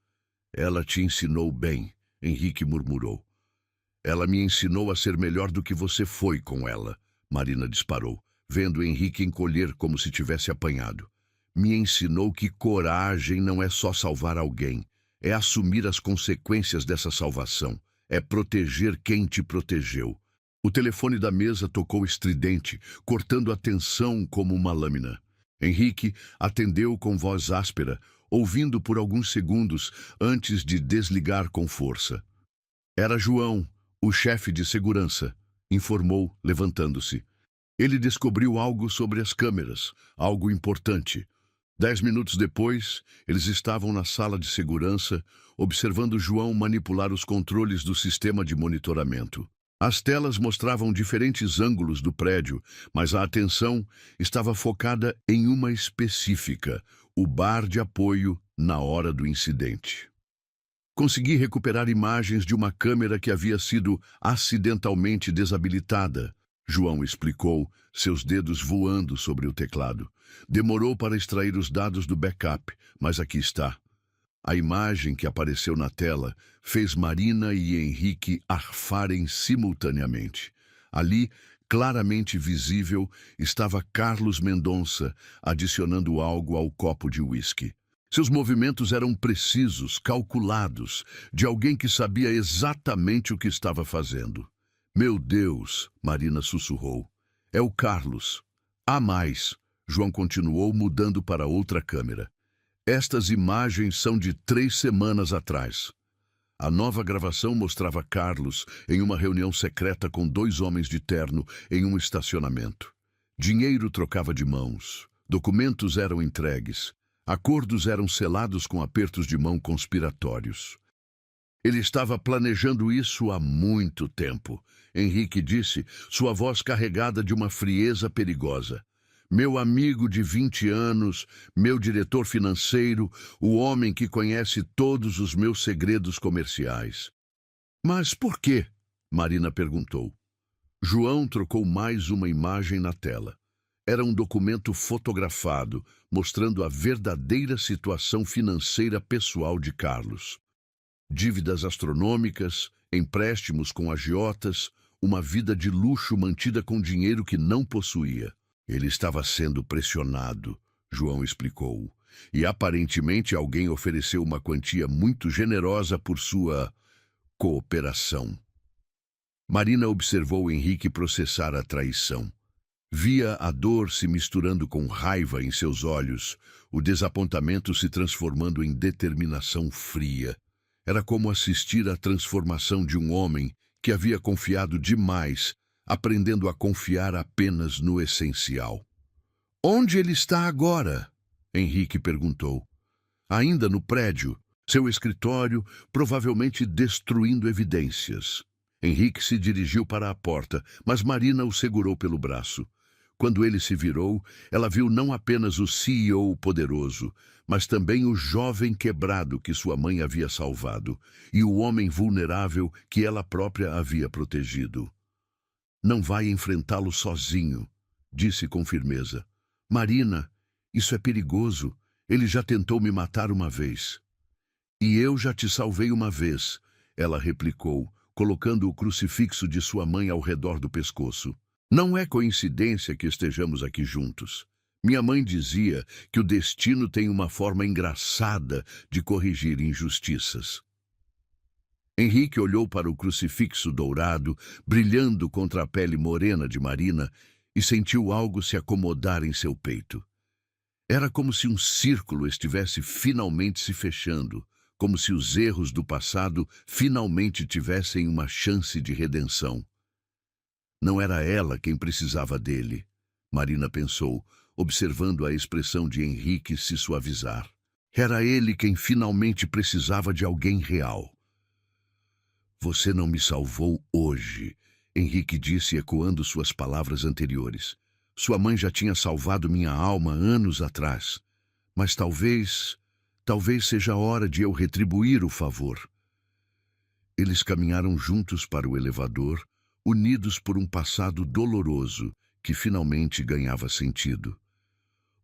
Ela te ensinou bem, Henrique murmurou. Ela me ensinou a ser melhor do que você foi com ela, Marina disparou, vendo Henrique encolher como se tivesse apanhado. Me ensinou que coragem não é só salvar alguém, é assumir as consequências dessa salvação, é proteger quem te protegeu. O telefone da mesa tocou estridente, cortando a tensão como uma lâmina. Henrique atendeu com voz áspera, ouvindo por alguns segundos antes de desligar com força. Era João, o chefe de segurança, informou, levantando-se. Ele descobriu algo sobre as câmeras, algo importante. 10 minutos depois, eles estavam na sala de segurança, observando João manipular os controles do sistema de monitoramento. As telas mostravam diferentes ângulos do prédio, mas a atenção estava focada em uma específica, o bar de apoio na hora do incidente. Consegui recuperar imagens de uma câmera que havia sido acidentalmente desabilitada, João explicou, seus dedos voando sobre o teclado. Demorou para extrair os dados do backup, mas aqui está. A imagem que apareceu na tela fez Marina e Henrique arfarem simultaneamente. Ali, claramente visível, estava Carlos Mendonça adicionando algo ao copo de uísque. Seus movimentos eram precisos, calculados, de alguém que sabia exatamente o que estava fazendo. Meu Deus, Marina sussurrou. É o Carlos. Há mais, João continuou mudando para outra câmera. Estas imagens são de 3 semanas atrás. A nova gravação mostrava Carlos em uma reunião secreta com 2 homens de terno em um estacionamento. Dinheiro trocava de mãos, documentos eram entregues, acordos eram selados com apertos de mão conspiratórios. Ele estava planejando isso há muito tempo, Henrique disse, sua voz carregada de uma frieza perigosa. Meu amigo de 20 anos, meu diretor financeiro, o homem que conhece todos os meus segredos comerciais. Mas por quê? Marina perguntou. João trocou mais uma imagem na tela. Era um documento fotografado, mostrando a verdadeira situação financeira pessoal de Carlos. Dívidas astronômicas, empréstimos com agiotas, uma vida de luxo mantida com dinheiro que não possuía. Ele estava sendo pressionado, João explicou, e aparentemente alguém ofereceu uma quantia muito generosa por sua cooperação. Marina observou Henrique processar a traição. Via a dor se misturando com raiva em seus olhos, o desapontamento se transformando em determinação fria. Era como assistir à transformação de um homem que havia confiado demais, aprendendo a confiar apenas no essencial. "Onde ele está agora?" Henrique perguntou. "Ainda no prédio, seu escritório, provavelmente destruindo evidências." Henrique se dirigiu para a porta, mas Marina o segurou pelo braço. Quando ele se virou, ela viu não apenas o CEO poderoso, mas também o jovem quebrado que sua mãe havia salvado, e o homem vulnerável que ela própria havia protegido. "Não vai enfrentá-lo sozinho", disse com firmeza. "Marina, isso é perigoso. Ele já tentou me matar uma vez." "E eu já te salvei uma vez", ela replicou, colocando o crucifixo de sua mãe ao redor do pescoço. "Não é coincidência que estejamos aqui juntos. Minha mãe dizia que o destino tem uma forma engraçada de corrigir injustiças." Henrique olhou para o crucifixo dourado, brilhando contra a pele morena de Marina, e sentiu algo se acomodar em seu peito. Era como se um círculo estivesse finalmente se fechando, como se os erros do passado finalmente tivessem uma chance de redenção. Não era ela quem precisava dele, Marina pensou, observando a expressão de Henrique se suavizar. Era ele quem finalmente precisava de alguém real. "Você não me salvou hoje", Henrique disse, ecoando suas palavras anteriores. "Sua mãe já tinha salvado minha alma anos atrás. Mas talvez seja a hora de eu retribuir o favor." Eles caminharam juntos para o elevador, unidos por um passado doloroso que finalmente ganhava sentido.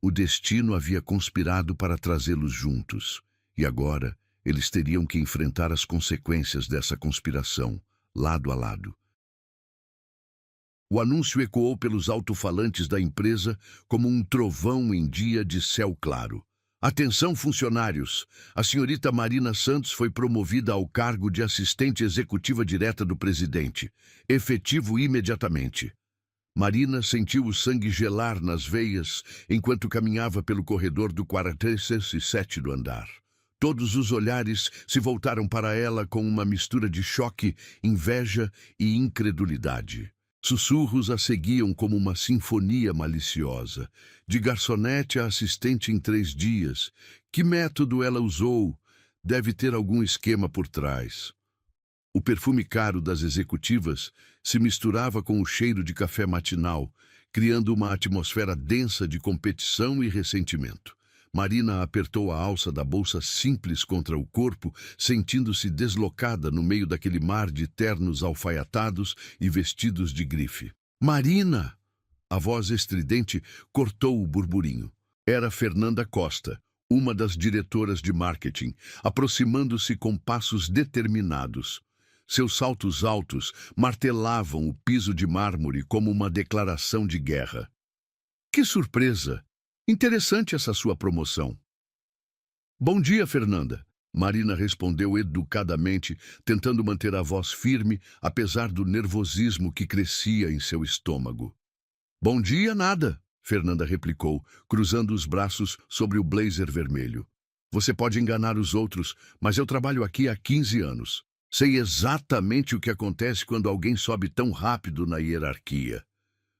O destino havia conspirado para trazê-los juntos, e agora eles teriam que enfrentar as consequências dessa conspiração, lado a lado. O anúncio ecoou pelos alto-falantes da empresa como um trovão em dia de céu claro. "Atenção, funcionários! A senhorita Marina Santos foi promovida ao cargo de assistente executiva direta do presidente, efetivo imediatamente." Marina sentiu o sangue gelar nas veias enquanto caminhava pelo corredor do 47º andar. Todos os olhares se voltaram para ela com uma mistura de choque, inveja e incredulidade. Sussurros a seguiam como uma sinfonia maliciosa. De garçonete a assistente em 3 dias. Que método ela usou? Deve ter algum esquema por trás. O perfume caro das executivas se misturava com o cheiro de café matinal, criando uma atmosfera densa de competição e ressentimento. Marina apertou a alça da bolsa simples contra o corpo, sentindo-se deslocada no meio daquele mar de ternos alfaiatados e vestidos de grife. "Marina!" A voz estridente cortou o burburinho. Era Fernanda Costa, uma das diretoras de marketing, aproximando-se com passos determinados. Seus saltos altos martelavam o piso de mármore como uma declaração de guerra. "Que surpresa! Interessante essa sua promoção." "Bom dia, Fernanda." Marina respondeu educadamente, tentando manter a voz firme, apesar do nervosismo que crescia em seu estômago. "Bom dia, nada", Fernanda replicou, cruzando os braços sobre o blazer vermelho. "Você pode enganar os outros, mas eu trabalho aqui há 15 anos. Sei exatamente o que acontece quando alguém sobe tão rápido na hierarquia."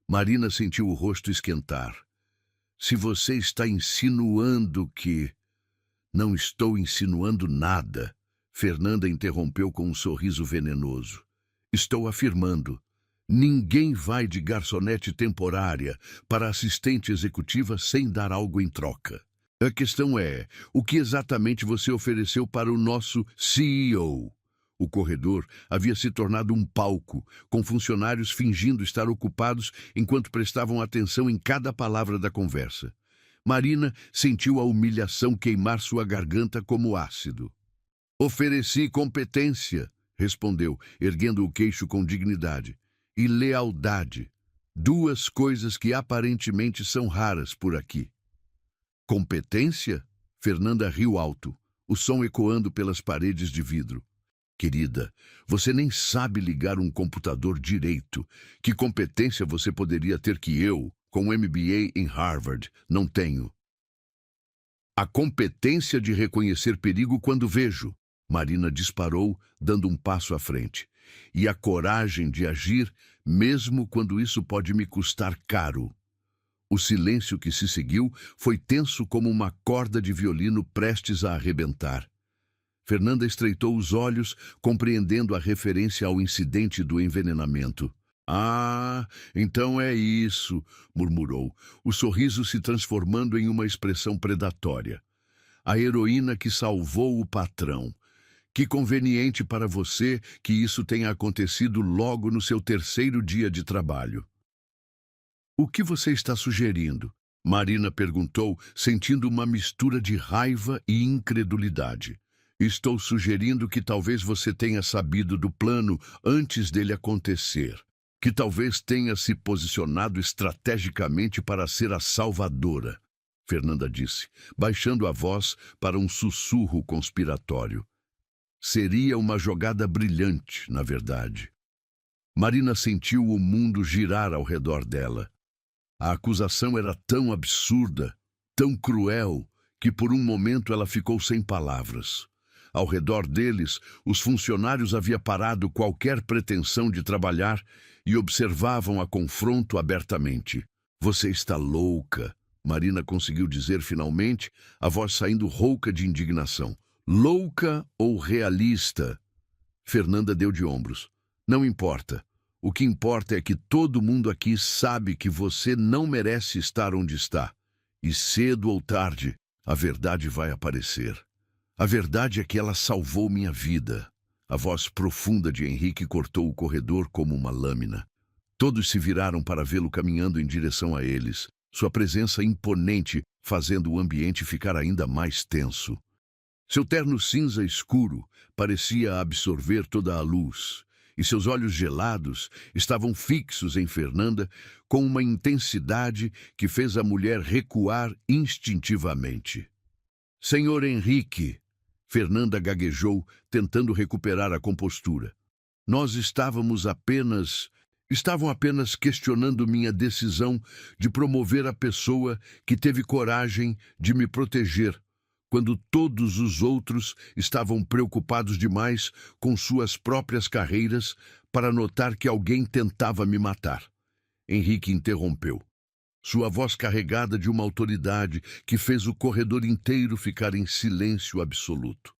Marina sentiu o rosto esquentar. "Se você está insinuando que..." "Não estou insinuando nada", Fernanda interrompeu com um sorriso venenoso. "Estou afirmando. Ninguém vai de garçonete temporária para assistente executiva sem dar algo em troca. A questão é, o que exatamente você ofereceu para o nosso CEO?" O corredor havia se tornado um palco, com funcionários fingindo estar ocupados enquanto prestavam atenção em cada palavra da conversa. Marina sentiu a humilhação queimar sua garganta como ácido. "Ofereci competência", respondeu, erguendo o queixo com dignidade. e lealdade. Duas coisas que aparentemente são raras por aqui. Competência? Fernanda riu alto, o som ecoando pelas paredes de vidro. Querida, você nem sabe ligar um computador direito. Que competência você poderia ter que eu, com MBA em Harvard, não tenho? A competência de reconhecer perigo quando vejo. Marina disparou, dando um passo à frente. E a coragem de agir, mesmo quando isso pode me custar caro. O silêncio que se seguiu foi tenso como uma corda de violino prestes a arrebentar. Fernanda estreitou os olhos, compreendendo a referência ao incidente do envenenamento. Ah, então é isso, murmurou, o sorriso se transformando em uma expressão predatória. A heroína que salvou o patrão. Que conveniente para você que isso tenha acontecido logo no seu terceiro dia de trabalho. O que você está sugerindo? Marina perguntou, sentindo uma mistura de raiva e incredulidade. Estou sugerindo que talvez você tenha sabido do plano antes dele acontecer. Que talvez tenha se posicionado estrategicamente para ser a salvadora, Fernanda disse, baixando a voz para um sussurro conspiratório. Seria uma jogada brilhante, na verdade. Marina sentiu o mundo girar ao redor dela. A acusação era tão absurda, tão cruel, que por um momento ela ficou sem palavras. Ao redor deles, os funcionários haviam parado qualquer pretensão de trabalhar e observavam a confronto abertamente. Você está louca, Marina conseguiu dizer finalmente, a voz saindo rouca de indignação. Louca ou realista? Fernanda deu de ombros. Não importa. O que importa é que todo mundo aqui sabe que você não merece estar onde está. E cedo ou tarde, a verdade vai aparecer. A verdade é que ela salvou minha vida. A voz profunda de Henrique cortou o corredor como uma lâmina. Todos se viraram para vê-lo caminhando em direção a eles, sua presença imponente fazendo o ambiente ficar ainda mais tenso. Seu terno cinza escuro parecia absorver toda a luz, e seus olhos gelados estavam fixos em Fernanda com uma intensidade que fez a mulher recuar instintivamente. Senhor Henrique, Fernanda gaguejou, tentando recuperar a compostura. Nós estavam apenas questionando minha decisão de promover a pessoa que teve coragem de me proteger, quando todos os outros estavam preocupados demais com suas próprias carreiras para notar que alguém tentava me matar. Henrique interrompeu. Sua voz carregada de uma autoridade que fez o corredor inteiro ficar em silêncio absoluto.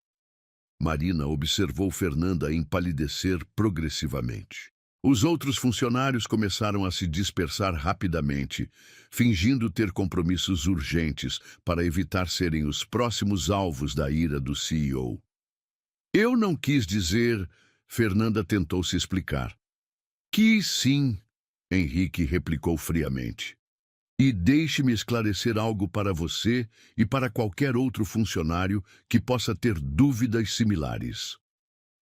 Marina observou Fernanda empalidecer progressivamente. Os outros funcionários começaram a se dispersar rapidamente, fingindo ter compromissos urgentes para evitar serem os próximos alvos da ira do CEO. Eu não quis dizer, Fernanda tentou se explicar. Quis sim, Henrique replicou friamente. E deixe-me esclarecer algo para você e para qualquer outro funcionário que possa ter dúvidas similares.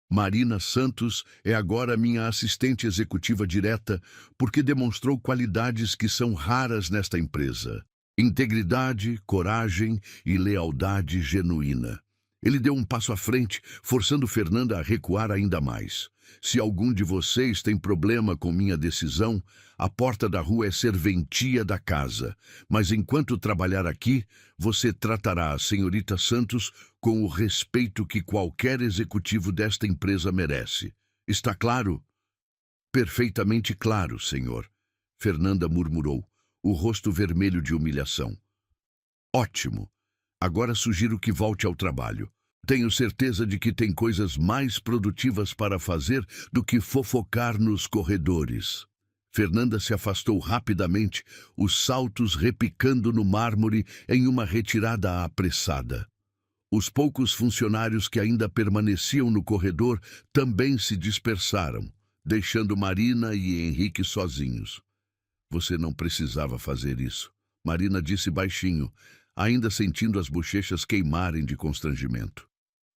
Marina Santos é agora minha assistente executiva direta porque demonstrou qualidades que são raras nesta empresa. Integridade, coragem e lealdade genuína. Ele deu um passo à frente, forçando Fernanda a recuar ainda mais. Se algum de vocês tem problema com minha decisão, a porta da rua é serventia da casa. Mas enquanto trabalhar aqui, você tratará a senhorita Santos com o respeito que qualquer executivo desta empresa merece. Está claro? Perfeitamente claro, senhor. Fernanda murmurou, o rosto vermelho de humilhação. Ótimo. Agora sugiro que volte ao trabalho. Tenho certeza de que tem coisas mais produtivas para fazer do que fofocar nos corredores. Fernanda se afastou rapidamente, os saltos repicando no mármore em uma retirada apressada. Os poucos funcionários que ainda permaneciam no corredor também se dispersaram, deixando Marina e Henrique sozinhos. Você não precisava fazer isso, Marina disse baixinho, ainda sentindo as bochechas queimarem de constrangimento.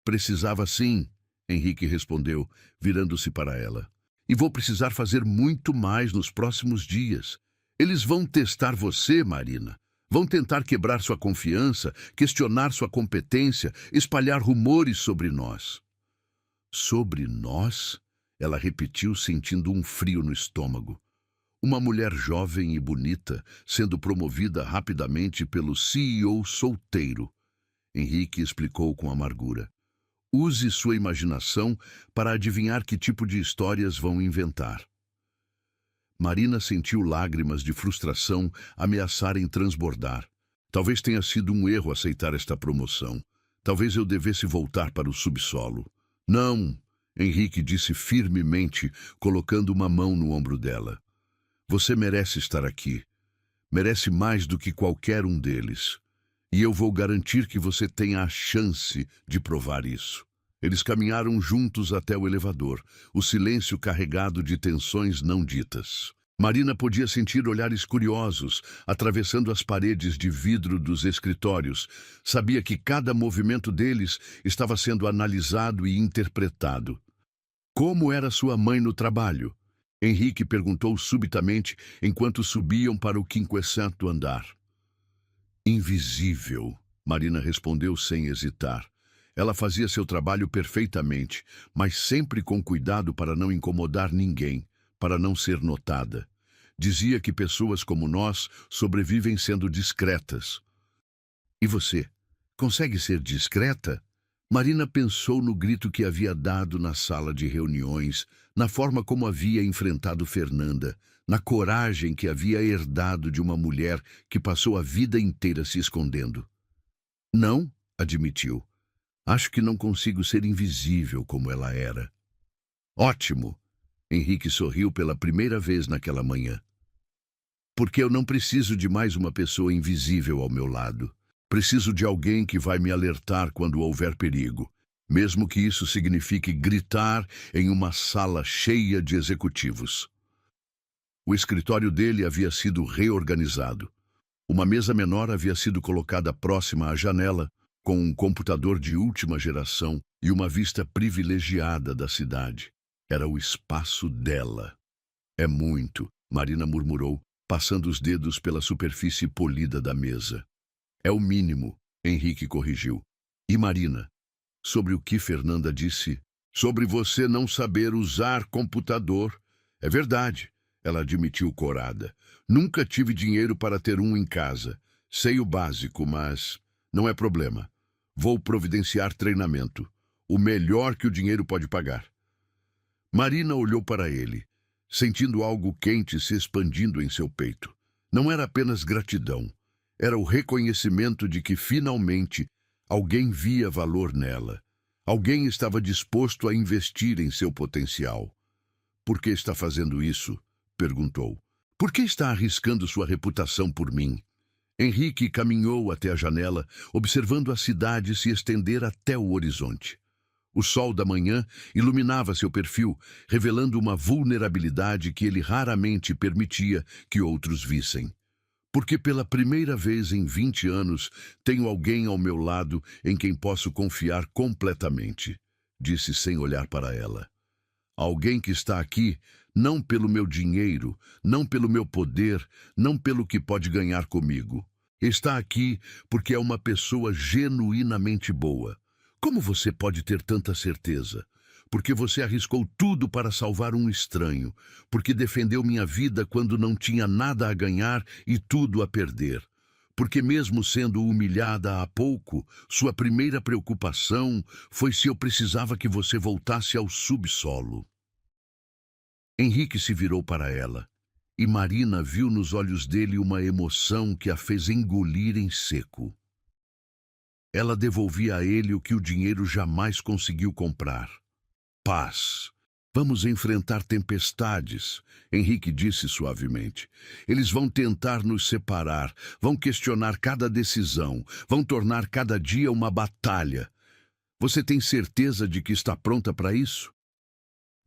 Precisava sim, Henrique respondeu, virando-se para ela. E vou precisar fazer muito mais nos próximos dias. Eles vão testar você, Marina. Vão tentar quebrar sua confiança, questionar sua competência, espalhar rumores sobre nós. Sobre nós? Ela repetiu, sentindo um frio no estômago. Uma mulher jovem e bonita, sendo promovida rapidamente pelo CEO solteiro. Henrique explicou com amargura. Use sua imaginação para adivinhar que tipo de histórias vão inventar. Marina sentiu lágrimas de frustração ameaçarem transbordar. Talvez tenha sido um erro aceitar esta promoção. Talvez eu devesse voltar para o subsolo. Não, Henrique disse firmemente, colocando uma mão no ombro dela. Você merece estar aqui. Merece mais do que qualquer um deles. E eu vou garantir que você tenha a chance de provar isso. Eles caminharam juntos até o elevador, o silêncio carregado de tensões não ditas. Marina podia sentir olhares curiosos, atravessando as paredes de vidro dos escritórios. Sabia que cada movimento deles estava sendo analisado e interpretado. Como era sua mãe no trabalho? Henrique perguntou subitamente enquanto subiam para o 50º andar. Invisível, Marina respondeu sem hesitar. Ela fazia seu trabalho perfeitamente, mas sempre com cuidado para não incomodar ninguém, para não ser notada. Dizia que pessoas como nós sobrevivem sendo discretas. E você, consegue ser discreta? Marina pensou no grito que havia dado na sala de reuniões, na forma como havia enfrentado Fernanda, na coragem que havia herdado de uma mulher que passou a vida inteira se escondendo. Não, admitiu. Acho que não consigo ser invisível como ela era. Ótimo! Henrique sorriu pela primeira vez naquela manhã. Porque eu não preciso de mais uma pessoa invisível ao meu lado. Preciso de alguém que vai me alertar quando houver perigo, mesmo que isso signifique gritar em uma sala cheia de executivos. O escritório dele havia sido reorganizado. Uma mesa menor havia sido colocada próxima à janela, com um computador de última geração e uma vista privilegiada da cidade. Era o espaço dela. É muito, Marina murmurou, passando os dedos pela superfície polida da mesa. É o mínimo, Henrique corrigiu. E Marina, sobre o que Fernanda disse? Sobre você não saber usar computador. É verdade, ela admitiu corada. Nunca tive dinheiro para ter um em casa. Sei o básico, mas não é problema. Vou providenciar treinamento. O melhor que o dinheiro pode pagar. Marina olhou para ele, sentindo algo quente se expandindo em seu peito. Não era apenas gratidão. Era o reconhecimento de que, finalmente, alguém via valor nela. Alguém estava disposto a investir em seu potencial. Por que está fazendo isso? Perguntou. Por que está arriscando sua reputação por mim? Henrique caminhou até a janela, observando a cidade se estender até o horizonte. O sol da manhã iluminava seu perfil, revelando uma vulnerabilidade que ele raramente permitia que outros vissem. Porque pela primeira vez em 20 anos tenho alguém ao meu lado em quem posso confiar completamente, disse sem olhar para ela. Alguém que está aqui não pelo meu dinheiro, não pelo meu poder, não pelo que pode ganhar comigo. Está aqui porque é uma pessoa genuinamente boa. Como você pode ter tanta certeza? Porque você arriscou tudo para salvar um estranho, porque defendeu minha vida quando não tinha nada a ganhar e tudo a perder. Porque mesmo sendo humilhada há pouco, sua primeira preocupação foi se eu precisava que você voltasse ao subsolo. Henrique se virou para ela, e Marina viu nos olhos dele uma emoção que a fez engolir em seco. Ela devolvia a ele o que o dinheiro jamais conseguiu comprar. Paz. Vamos enfrentar tempestades, Henrique disse suavemente. Eles vão tentar nos separar, vão questionar cada decisão, vão tornar cada dia uma batalha. Você tem certeza de que está pronta para isso?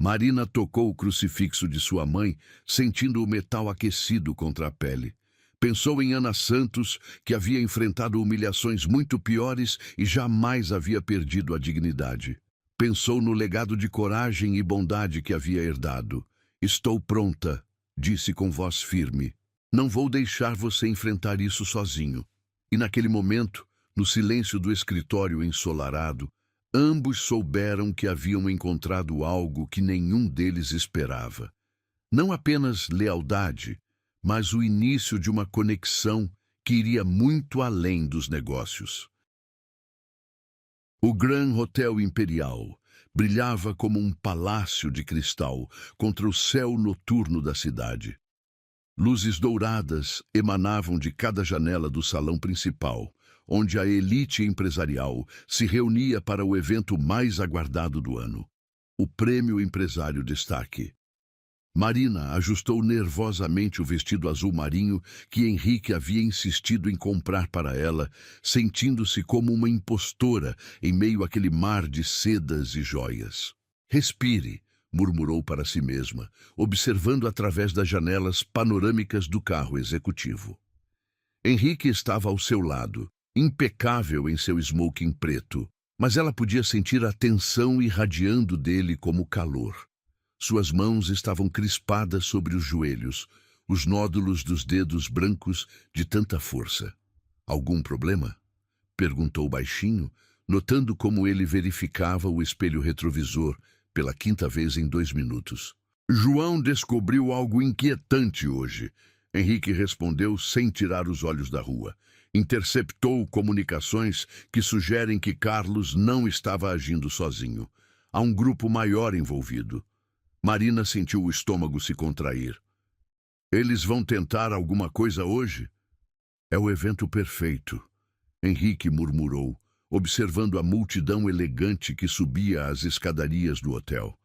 Marina tocou o crucifixo de sua mãe, sentindo o metal aquecido contra a pele. Pensou em Ana Santos, que havia enfrentado humilhações muito piores e jamais havia perdido a dignidade. Pensou no legado de coragem e bondade que havia herdado. Estou pronta, disse com voz firme. Não vou deixar você enfrentar isso sozinho. E naquele momento, no silêncio do escritório ensolarado, ambos souberam que haviam encontrado algo que nenhum deles esperava. Não apenas lealdade, mas o início de uma conexão que iria muito além dos negócios. O Grand Hotel Imperial brilhava como um palácio de cristal contra o céu noturno da cidade. Luzes douradas emanavam de cada janela do salão principal, onde a elite empresarial se reunia para o evento mais aguardado do ano, o Prêmio Empresário Destaque. Marina ajustou nervosamente o vestido azul marinho que Henrique havia insistido em comprar para ela, sentindo-se como uma impostora em meio àquele mar de sedas e joias. Respire, murmurou para si mesma, observando através das janelas panorâmicas do carro executivo. Henrique estava ao seu lado, impecável em seu smoking preto, mas ela podia sentir a tensão irradiando dele como calor. Suas mãos estavam crispadas sobre os joelhos, os nódulos dos dedos brancos de tanta força. Algum problema? Perguntou baixinho, notando como ele verificava o espelho retrovisor pela quinta vez em 2 minutos. João descobriu algo inquietante hoje. Henrique respondeu sem tirar os olhos da rua. Interceptou comunicações que sugerem que Carlos não estava agindo sozinho. Há um grupo maior envolvido. Marina sentiu o estômago se contrair. Eles vão tentar alguma coisa hoje? É o evento perfeito, Henrique murmurou, observando a multidão elegante que subia as escadarias do hotel.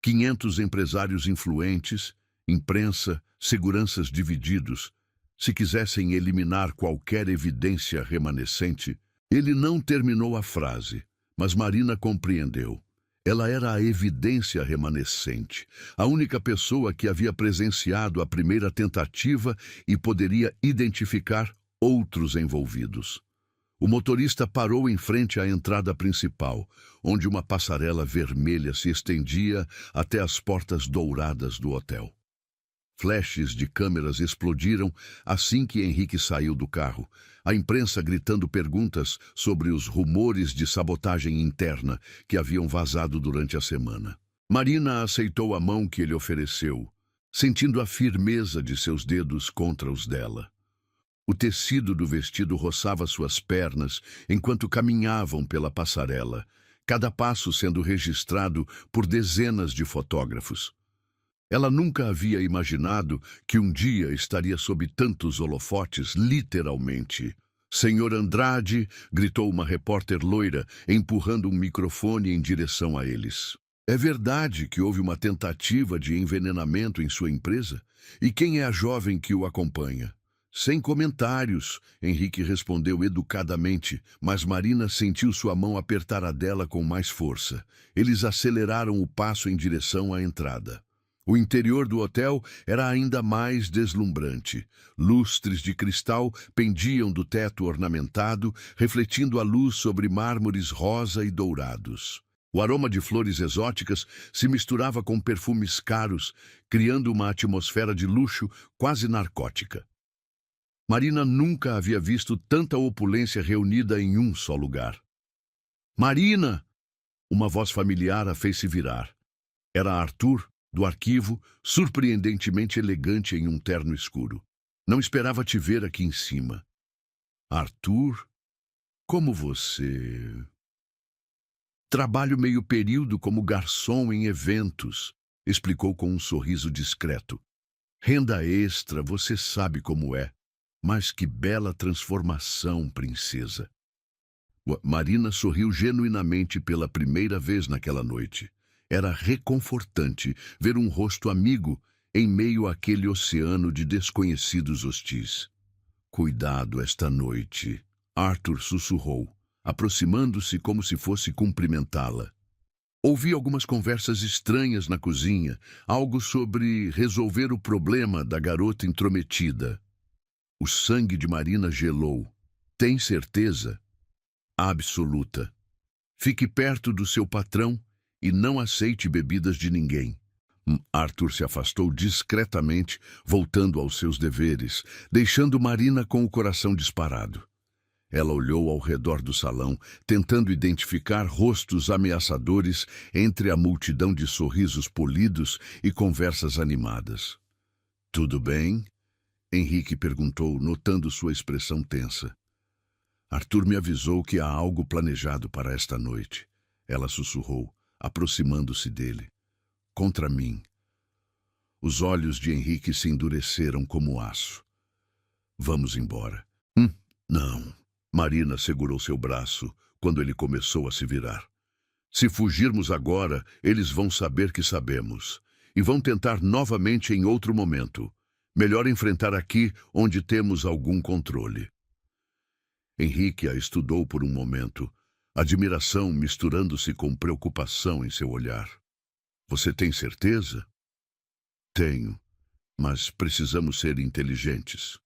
500 empresários influentes, imprensa, seguranças divididos. Se quisessem eliminar qualquer evidência remanescente, ele não terminou a frase, mas Marina compreendeu. Ela era a evidência remanescente, a única pessoa que havia presenciado a primeira tentativa e poderia identificar outros envolvidos. O motorista parou em frente à entrada principal, onde uma passarela vermelha se estendia até as portas douradas do hotel. Flashes de câmeras explodiram assim que Henrique saiu do carro, a imprensa gritando perguntas sobre os rumores de sabotagem interna que haviam vazado durante a semana. Marina aceitou a mão que ele ofereceu, sentindo a firmeza de seus dedos contra os dela. O tecido do vestido roçava suas pernas enquanto caminhavam pela passarela, cada passo sendo registrado por dezenas de fotógrafos. Ela nunca havia imaginado que um dia estaria sob tantos holofotes, literalmente. Senhor Andrade, gritou uma repórter loira, empurrando um microfone em direção a eles. É verdade que houve uma tentativa de envenenamento em sua empresa? E quem é a jovem que o acompanha? Sem comentários, Henrique respondeu educadamente, mas Marina sentiu sua mão apertar a dela com mais força. Eles aceleraram o passo em direção à entrada. O interior do hotel era ainda mais deslumbrante. Lustres de cristal pendiam do teto ornamentado, refletindo a luz sobre mármores rosa e dourados. O aroma de flores exóticas se misturava com perfumes caros, criando uma atmosfera de luxo quase narcótica. Marina nunca havia visto tanta opulência reunida em um só lugar. Marina! Uma voz familiar a fez se virar. Era Arthur, do arquivo, surpreendentemente elegante em um terno escuro. Não esperava te ver aqui em cima. Arthur, como você... Trabalho meio período como garçom em eventos, explicou com um sorriso discreto. Renda extra, você sabe como é. Mas que bela transformação, princesa. Marina sorriu genuinamente pela primeira vez naquela noite. Era reconfortante ver um rosto amigo em meio àquele oceano de desconhecidos hostis. Cuidado esta noite, Arthur sussurrou, aproximando-se como se fosse cumprimentá-la. Ouvi algumas conversas estranhas na cozinha, algo sobre resolver o problema da garota intrometida. O sangue de Marina gelou. Tem certeza? Absoluta. Fique perto do seu patrão e não aceite bebidas de ninguém. Arthur se afastou discretamente, voltando aos seus deveres, deixando Marina com o coração disparado. Ela olhou ao redor do salão, tentando identificar rostos ameaçadores entre a multidão de sorrisos polidos e conversas animadas. "Tudo bem?" Henrique perguntou, notando sua expressão tensa. "Arthur me avisou que há algo planejado para esta noite." Ela sussurrou, aproximando-se dele. "Contra mim." Os olhos de Henrique se endureceram como aço. "Vamos embora." Não." Marina segurou seu braço quando ele começou a se virar. "Se fugirmos agora, eles vão saber que sabemos. E vão tentar novamente em outro momento. Melhor enfrentar aqui, onde temos algum controle." Henrique a estudou por um momento, admiração misturando-se com preocupação em seu olhar. "Você tem certeza?" "Tenho, mas precisamos ser inteligentes."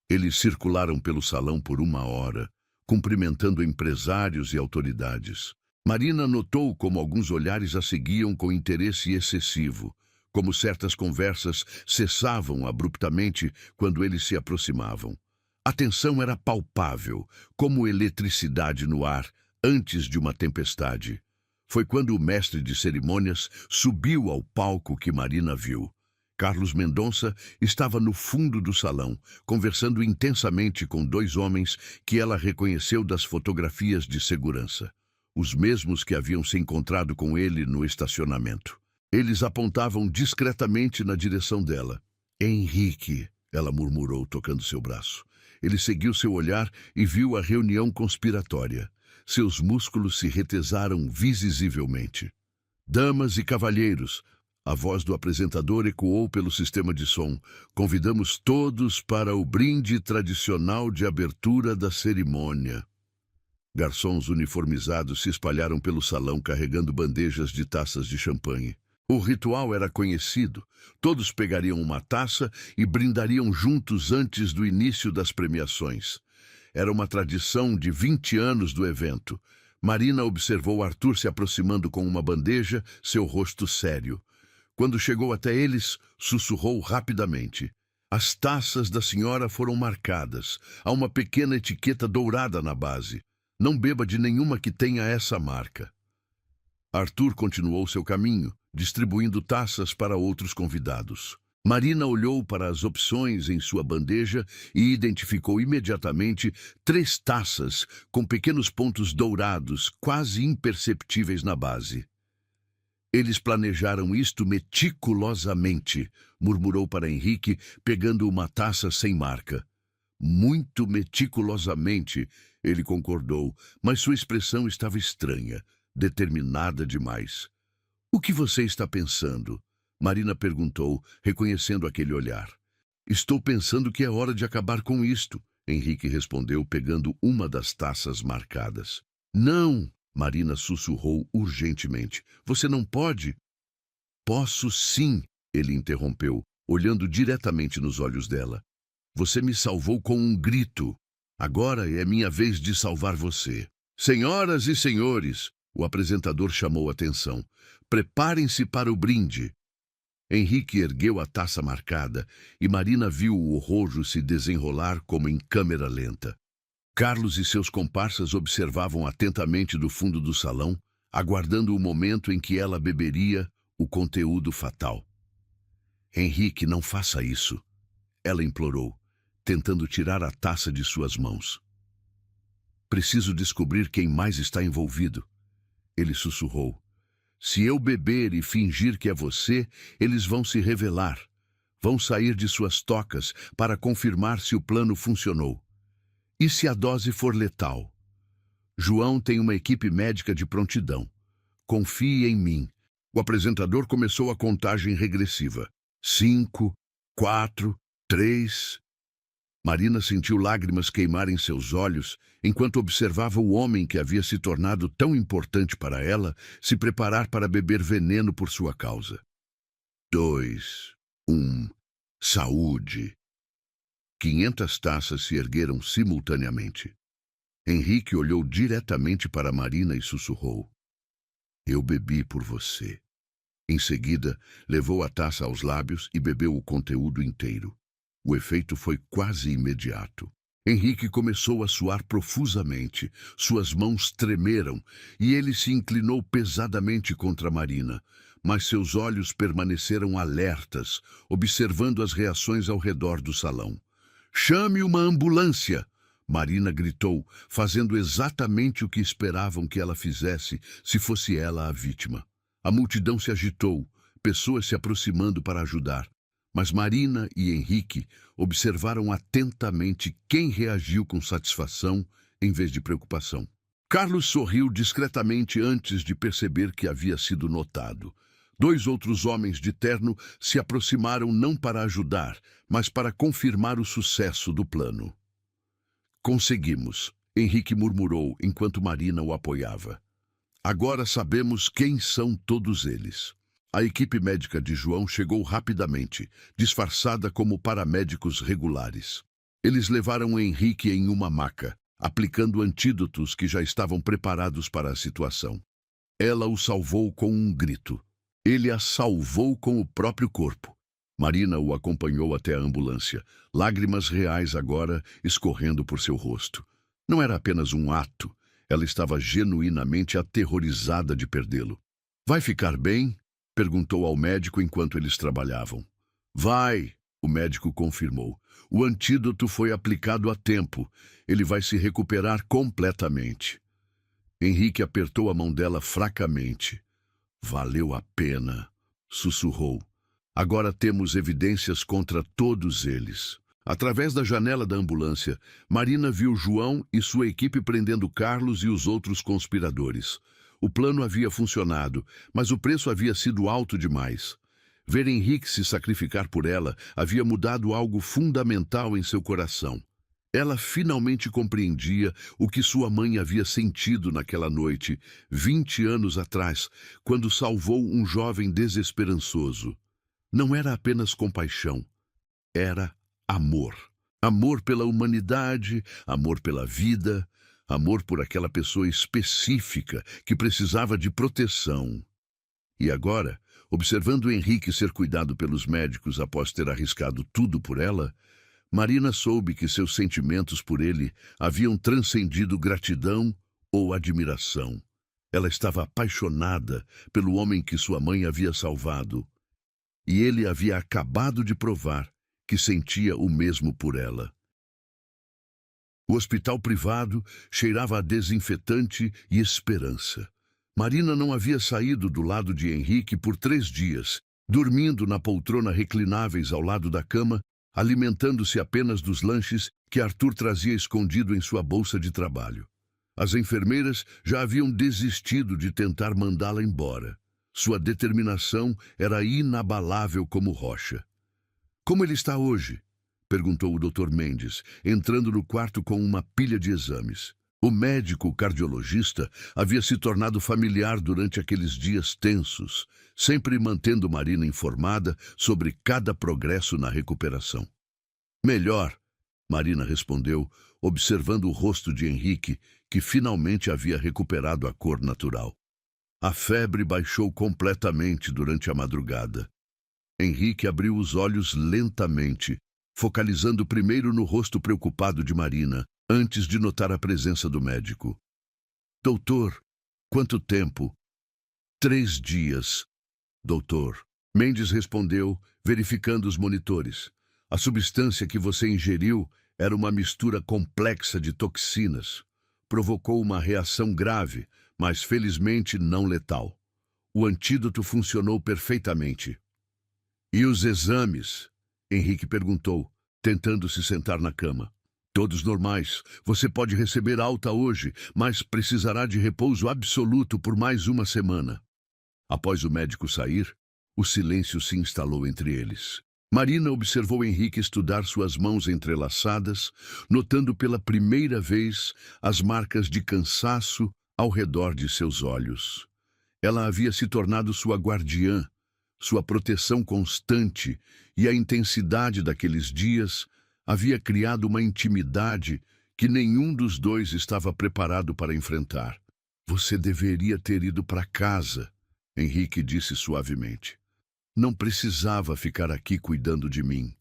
Eles circularam pelo salão por 1 hora, cumprimentando empresários e autoridades. Marina notou como alguns olhares a seguiam com interesse excessivo, como certas conversas cessavam abruptamente quando eles se aproximavam. A tensão era palpável, como eletricidade no ar antes de uma tempestade. Foi quando o mestre de cerimônias subiu ao palco que Marina viu. Carlos Mendonça estava no fundo do salão, conversando intensamente com 2 homens que ela reconheceu das fotografias de segurança. Os mesmos que haviam se encontrado com ele no estacionamento. Eles apontavam discretamente na direção dela. "Henrique", ela murmurou, tocando seu braço. Ele seguiu seu olhar e viu a reunião conspiratória. Seus músculos se retesaram visivelmente. "Damas e cavalheiros", a voz do apresentador ecoou pelo sistema de som. "Convidamos todos para o brinde tradicional de abertura da cerimônia." Garçons uniformizados se espalharam pelo salão carregando bandejas de taças de champanhe. O ritual era conhecido. Todos pegariam uma taça e brindariam juntos antes do início das premiações. Era uma tradição de 20 anos do evento. Marina observou Arthur se aproximando com uma bandeja, seu rosto sério. Quando chegou até eles, sussurrou rapidamente. "As taças da senhora foram marcadas. Há uma pequena etiqueta dourada na base. Não beba de nenhuma que tenha essa marca." Arthur continuou seu caminho, distribuindo taças para outros convidados. Marina olhou para as opções em sua bandeja e identificou imediatamente 3 taças com pequenos pontos dourados, quase imperceptíveis na base. "Eles planejaram isto meticulosamente", murmurou para Henrique, pegando uma taça sem marca. "Muito meticulosamente", ele concordou, mas sua expressão estava estranha, determinada demais. "O que você está pensando?" Marina perguntou, reconhecendo aquele olhar. "Estou pensando que é hora de acabar com isto", Henrique respondeu, pegando uma das taças marcadas. "Não!" Marina sussurrou urgentemente. "Você não pode?" "Posso sim", ele interrompeu, olhando diretamente nos olhos dela. "Você me salvou com um grito. Agora é minha vez de salvar você." "Senhoras e senhores", o apresentador chamou a atenção. "Preparem-se para o brinde." Henrique ergueu a taça marcada e Marina viu o rojo se desenrolar como em câmera lenta. Carlos e seus comparsas observavam atentamente do fundo do salão, aguardando o momento em que ela beberia o conteúdo fatal. "Henrique, não faça isso", ela implorou, tentando tirar a taça de suas mãos. "Preciso descobrir quem mais está envolvido", ele sussurrou. "Se eu beber e fingir que é você, eles vão se revelar. Vão sair de suas tocas para confirmar se o plano funcionou. E se a dose for letal? João tem uma equipe médica de prontidão. Confie em mim." O apresentador começou a contagem regressiva. 5, 4, 3... Marina sentiu lágrimas queimarem seus olhos enquanto observava o homem que havia se tornado tão importante para ela se preparar para beber veneno por sua causa. 2, 1, saúde. 500 taças se ergueram simultaneamente. Henrique olhou diretamente para Marina e sussurrou: "Eu bebi por você." Em seguida, levou a taça aos lábios e bebeu o conteúdo inteiro. O efeito foi quase imediato. Henrique começou a suar profusamente, suas mãos tremeram e ele se inclinou pesadamente contra Marina, mas seus olhos permaneceram alertas, observando as reações ao redor do salão. "Chame uma ambulância!" Marina gritou, fazendo exatamente o que esperavam que ela fizesse se fosse ela a vítima. A multidão se agitou, pessoas se aproximando para ajudar. Mas Marina e Henrique observaram atentamente quem reagiu com satisfação em vez de preocupação. Carlos sorriu discretamente antes de perceber que havia sido notado. 2 outros homens de terno se aproximaram não para ajudar, mas para confirmar o sucesso do plano. "Conseguimos", Henrique murmurou enquanto Marina o apoiava. "Agora sabemos quem são todos eles." A equipe médica de João chegou rapidamente, disfarçada como paramédicos regulares. Eles levaram Henrique em uma maca, aplicando antídotos que já estavam preparados para a situação. Ela o salvou com um grito. Ele a salvou com o próprio corpo. Marina o acompanhou até a ambulância, lágrimas reais agora escorrendo por seu rosto. Não era apenas um ato, ela estava genuinamente aterrorizada de perdê-lo. "Vai ficar bem?" perguntou ao médico enquanto eles trabalhavam. "Vai", o médico confirmou. "O antídoto foi aplicado a tempo. Ele vai se recuperar completamente." Henrique apertou a mão dela fracamente. "Valeu a pena", sussurrou. "Agora temos evidências contra todos eles." Através da janela da ambulância, Marina viu João e sua equipe prendendo Carlos e os outros conspiradores. O plano havia funcionado, mas o preço havia sido alto demais. Ver Henrique se sacrificar por ela havia mudado algo fundamental em seu coração. Ela finalmente compreendia o que sua mãe havia sentido naquela noite, 20 anos atrás, quando salvou um jovem desesperançoso. Não era apenas compaixão, era amor. Amor pela humanidade, amor pela vida, amor por aquela pessoa específica que precisava de proteção. E agora, observando Henrique ser cuidado pelos médicos após ter arriscado tudo por ela, Marina soube que seus sentimentos por ele haviam transcendido gratidão ou admiração. Ela estava apaixonada pelo homem que sua mãe havia salvado. E ele havia acabado de provar que sentia o mesmo por ela. O hospital privado cheirava a desinfetante e esperança. Marina não havia saído do lado de Henrique por 3 dias, dormindo na poltrona reclináveis ao lado da cama, alimentando-se apenas dos lanches que Arthur trazia escondido em sua bolsa de trabalho. As enfermeiras já haviam desistido de tentar mandá-la embora. Sua determinação era inabalável como rocha. "Como ele está hoje?" perguntou o Dr. Mendes, entrando no quarto com uma pilha de exames. O médico cardiologista havia se tornado familiar durante aqueles dias tensos, sempre mantendo Marina informada sobre cada progresso na recuperação. "Melhor", Marina respondeu, observando o rosto de Henrique, que finalmente havia recuperado a cor natural. A febre baixou completamente durante a madrugada. Henrique abriu os olhos lentamente, focalizando primeiro no rosto preocupado de Marina, antes de notar a presença do médico. "Doutor, quanto tempo?" "3 dias, doutor." Mendes respondeu, verificando os monitores. "A substância que você ingeriu era uma mistura complexa de toxinas. Provocou uma reação grave, mas felizmente não letal. O antídoto funcionou perfeitamente." "E os exames?" Henrique perguntou, tentando se sentar na cama. "Todos normais. Você pode receber alta hoje, mas precisará de repouso absoluto por mais 1 semana." Após o médico sair, o silêncio se instalou entre eles. Marina observou Henrique estudar suas mãos entrelaçadas, notando pela primeira vez as marcas de cansaço ao redor de seus olhos. Ela havia se tornado sua guardiã, sua proteção constante, e a intensidade daqueles dias havia criado uma intimidade que nenhum dos dois estava preparado para enfrentar. "Você deveria ter ido para casa", Henrique disse suavemente. Não precisava ficar aqui cuidando de mim.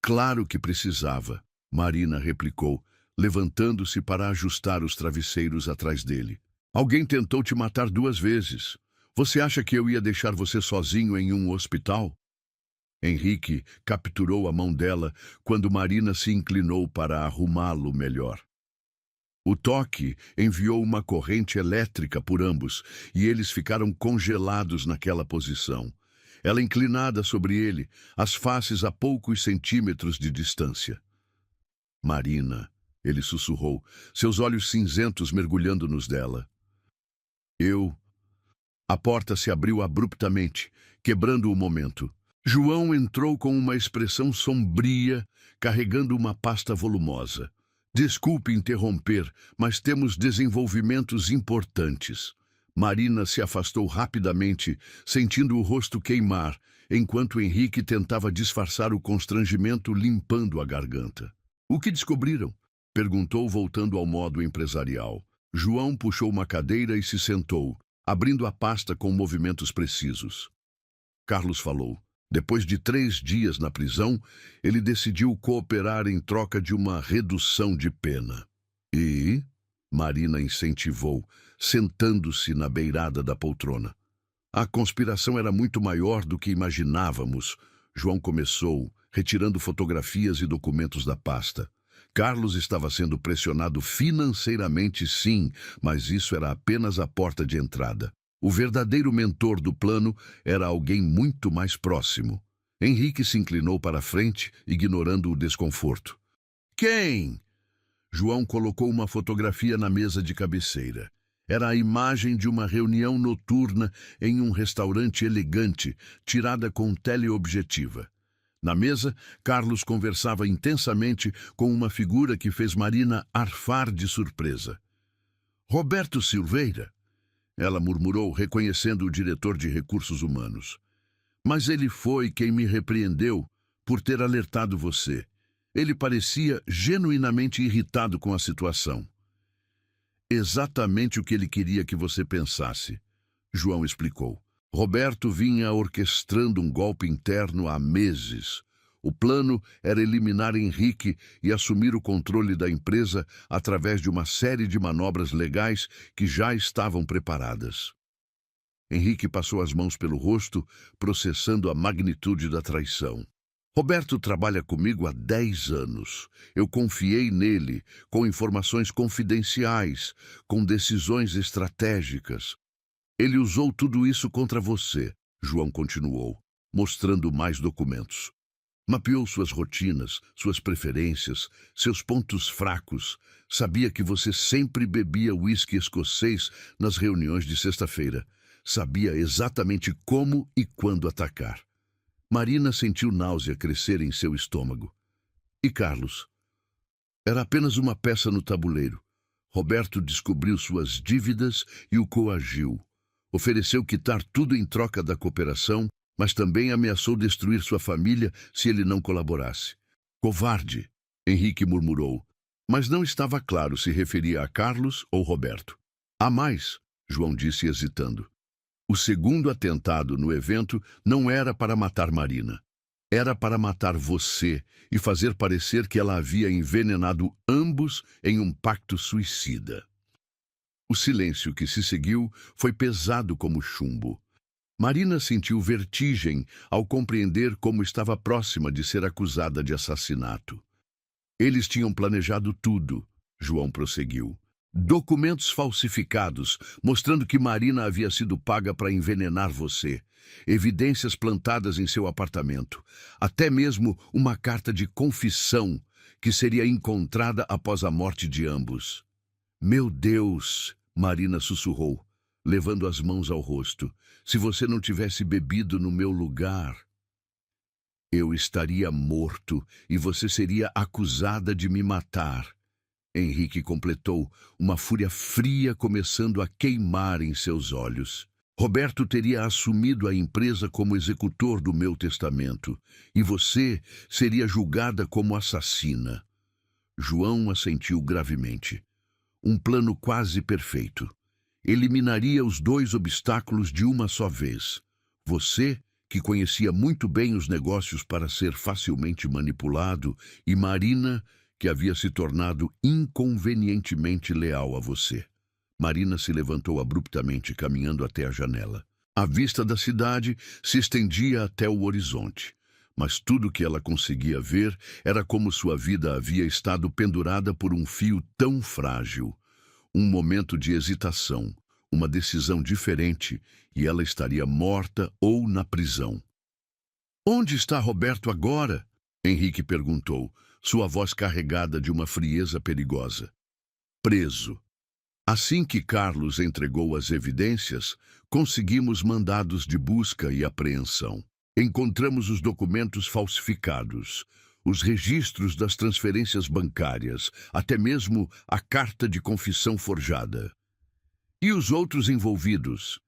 Claro que precisava, Marina replicou, levantando-se para ajustar os travesseiros atrás dele. Alguém tentou te matar 2 vezes. Você acha que eu ia deixar você sozinho em um hospital? Henrique capturou a mão dela quando Marina se inclinou para arrumá-lo melhor. O toque enviou uma corrente elétrica por ambos e eles ficaram congelados naquela posição. Ela inclinada sobre ele, as faces a poucos centímetros de distância. Marina, ele sussurrou, seus olhos cinzentos mergulhando nos dela. A porta se abriu abruptamente, quebrando o momento. João entrou com uma expressão sombria, carregando uma pasta volumosa. Desculpe interromper, mas temos desenvolvimentos importantes. Marina se afastou rapidamente, sentindo o rosto queimar, enquanto Henrique tentava disfarçar o constrangimento limpando a garganta. O que descobriram? Perguntou, voltando ao modo empresarial. João puxou uma cadeira e se sentou, abrindo a pasta com movimentos precisos. Carlos falou. Depois de 3 dias na prisão, ele decidiu cooperar em troca de uma redução de pena. E? Marina incentivou, sentando-se na beirada da poltrona. A conspiração era muito maior do que imaginávamos. João começou, retirando fotografias e documentos da pasta. Carlos estava sendo pressionado financeiramente, sim, mas isso era apenas a porta de entrada. O verdadeiro mentor do plano era alguém muito mais próximo. Henrique se inclinou para a frente, ignorando o desconforto. Quem? João colocou uma fotografia na mesa de cabeceira. Era a imagem de uma reunião noturna em um restaurante elegante, tirada com teleobjetiva. Na mesa, Carlos conversava intensamente com uma figura que fez Marina arfar de surpresa. Roberto Silveira? Ela murmurou, reconhecendo o diretor de recursos humanos. Mas ele foi quem me repreendeu por ter alertado você. Ele parecia genuinamente irritado com a situação. Exatamente o que ele queria que você pensasse, João explicou. Roberto vinha orquestrando um golpe interno há meses. O plano era eliminar Henrique e assumir o controle da empresa através de uma série de manobras legais que já estavam preparadas. Henrique passou as mãos pelo rosto, processando a magnitude da traição. Roberto trabalha comigo há 10 anos. Eu confiei nele, com informações confidenciais, com decisões estratégicas. Ele usou tudo isso contra você, João continuou, mostrando mais documentos. Mapeou suas rotinas, suas preferências, seus pontos fracos. Sabia que você sempre bebia uísque escocês nas reuniões de sexta-feira. Sabia exatamente como e quando atacar. Marina sentiu náusea crescer em seu estômago. E Carlos? Era apenas uma peça no tabuleiro. Roberto descobriu suas dívidas e o coagiu. Ofereceu quitar tudo em troca da cooperação, mas também ameaçou destruir sua família se ele não colaborasse. Covarde, Henrique murmurou, mas não estava claro se referia a Carlos ou Roberto. Há mais, João disse hesitando. O segundo atentado no evento não era para matar Marina. Era para matar você e fazer parecer que ela havia envenenado ambos em um pacto suicida. O silêncio que se seguiu foi pesado como chumbo. Marina sentiu vertigem ao compreender como estava próxima de ser acusada de assassinato. Eles tinham planejado tudo, João prosseguiu. Documentos falsificados, mostrando que Marina havia sido paga para envenenar você. Evidências plantadas em seu apartamento. Até mesmo uma carta de confissão que seria encontrada após a morte de ambos. Meu Deus, Marina sussurrou, levando as mãos ao rosto. Se você não tivesse bebido no meu lugar, eu estaria morto e você seria acusada de me matar. Henrique completou, uma fúria fria começando a queimar em seus olhos. Roberto teria assumido a empresa como executor do meu testamento, e você seria julgada como assassina. João assentiu gravemente. Um plano quase perfeito. eliminaria os dois obstáculos de uma só vez. Você, que conhecia muito bem os negócios para ser facilmente manipulado, e Marina, que havia se tornado inconvenientemente leal a você. Marina se levantou abruptamente, caminhando até a janela. A vista da cidade se estendia até o horizonte, mas tudo que ela conseguia ver era como sua vida havia estado pendurada por um fio tão frágil. Um momento de hesitação, uma decisão diferente, e ela estaria morta ou na prisão. "Onde está Roberto agora?" Henrique perguntou, sua voz carregada de uma frieza perigosa. "Preso." Assim que Carlos entregou as evidências, conseguimos mandados de busca e apreensão. Encontramos os documentos falsificados, os registros das transferências bancárias, até mesmo a carta de confissão forjada. E os outros envolvidos?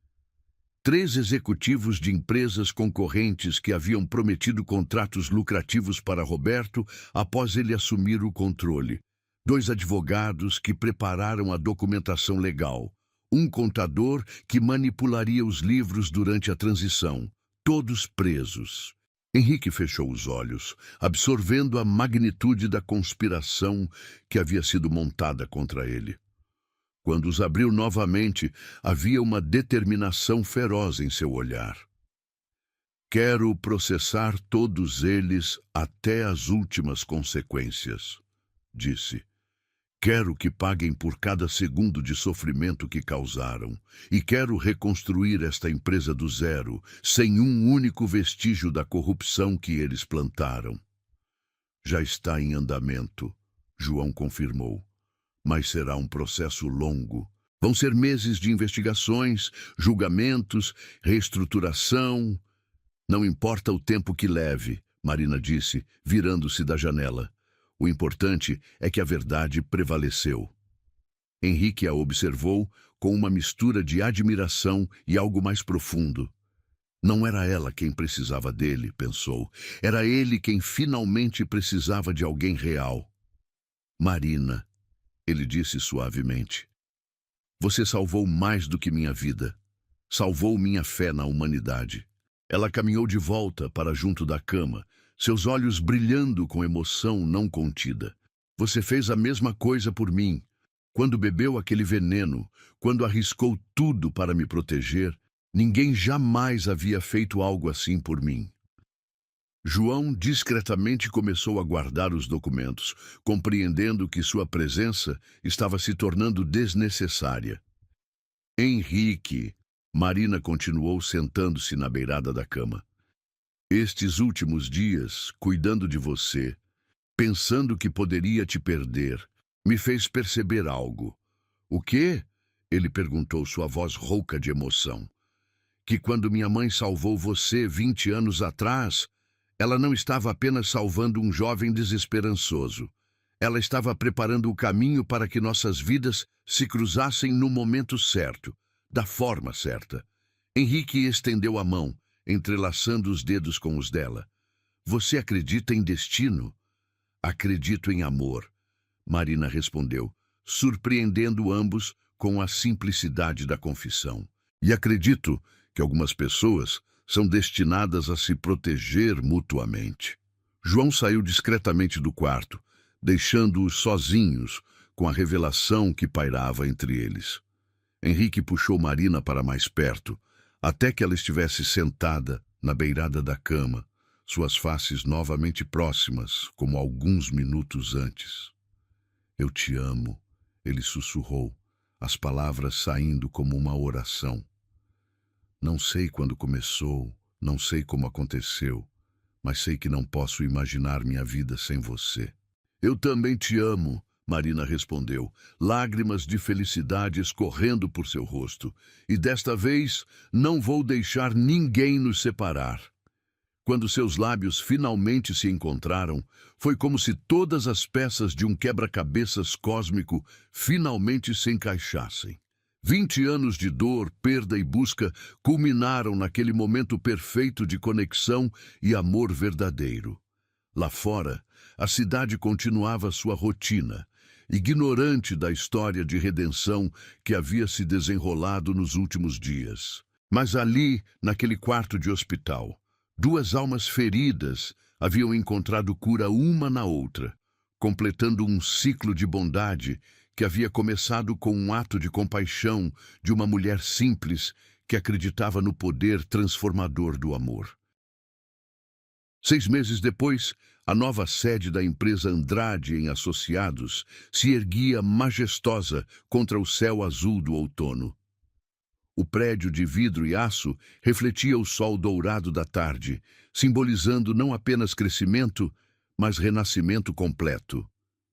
3 executivos de empresas concorrentes que haviam prometido contratos lucrativos para Roberto após ele assumir o controle. 2 advogados que prepararam a documentação legal. Um contador que manipularia os livros durante a transição. Todos presos. Henrique fechou os olhos, absorvendo a magnitude da conspiração que havia sido montada contra ele. Quando os abriu novamente, havia uma determinação feroz em seu olhar. "Quero processar todos eles até as últimas consequências", disse. "Quero que paguem por cada segundo de sofrimento que causaram, e quero reconstruir esta empresa do zero, sem um único vestígio da corrupção que eles plantaram." "Já está em andamento", João confirmou. "Mas será um processo longo. Vão ser meses de investigações, julgamentos, reestruturação." "Não importa o tempo que leve", Marina disse, virando-se da janela. "O importante é que a verdade prevaleceu." Henrique a observou com uma mistura de admiração e algo mais profundo. Não era ela quem precisava dele, pensou. Era ele quem finalmente precisava de alguém real. "Marina", ele disse suavemente, "você salvou mais do que minha vida. Salvou minha fé na humanidade." Ela caminhou de volta para junto da cama, seus olhos brilhando com emoção não contida. "Você fez a mesma coisa por mim. Quando bebeu aquele veneno, quando arriscou tudo para me proteger, ninguém jamais havia feito algo assim por mim." João discretamente começou a guardar os documentos, compreendendo que sua presença estava se tornando desnecessária. "Henrique", Marina continuou sentando-se na beirada da cama. "Estes últimos dias, cuidando de você, pensando que poderia te perder, me fez perceber algo." "O quê?" ele perguntou, sua voz rouca de emoção. "Que quando minha mãe salvou você 20 anos atrás, ela não estava apenas salvando um jovem desesperançoso. Ela estava preparando o caminho para que nossas vidas se cruzassem no momento certo, da forma certa." Henrique estendeu a mão, entrelaçando os dedos com os dela. "Você acredita em destino?" "Acredito em amor", Marina respondeu, surpreendendo ambos com a simplicidade da confissão. "E acredito que algumas pessoas são destinadas a se proteger mutuamente." João saiu discretamente do quarto, deixando-os sozinhos com a revelação que pairava entre eles. Henrique puxou Marina para mais perto, até que ela estivesse sentada na beirada da cama, suas faces novamente próximas, como alguns minutos antes. "Eu te amo", ele sussurrou, as palavras saindo como uma oração. "Não sei quando começou, não sei como aconteceu, mas sei que não posso imaginar minha vida sem você." "Eu também te amo", Marina respondeu, lágrimas de felicidade escorrendo por seu rosto. "E desta vez não vou deixar ninguém nos separar." Quando seus lábios finalmente se encontraram, foi como se todas as peças de um quebra-cabeças cósmico finalmente se encaixassem. 20 anos de dor, perda e busca culminaram naquele momento perfeito de conexão e amor verdadeiro. Lá fora, a cidade continuava sua rotina. ignorante da história de redenção que havia se desenrolado nos últimos dias. Mas ali, naquele quarto de hospital, duas almas feridas haviam encontrado cura uma na outra, completando um ciclo de bondade que havia começado com um ato de compaixão de uma mulher simples que acreditava no poder transformador do amor. 6 meses depois, a nova sede da empresa Andrade em Associados se erguia majestosa contra o céu azul do outono. O prédio de vidro e aço refletia o sol dourado da tarde, simbolizando não apenas crescimento, mas renascimento completo.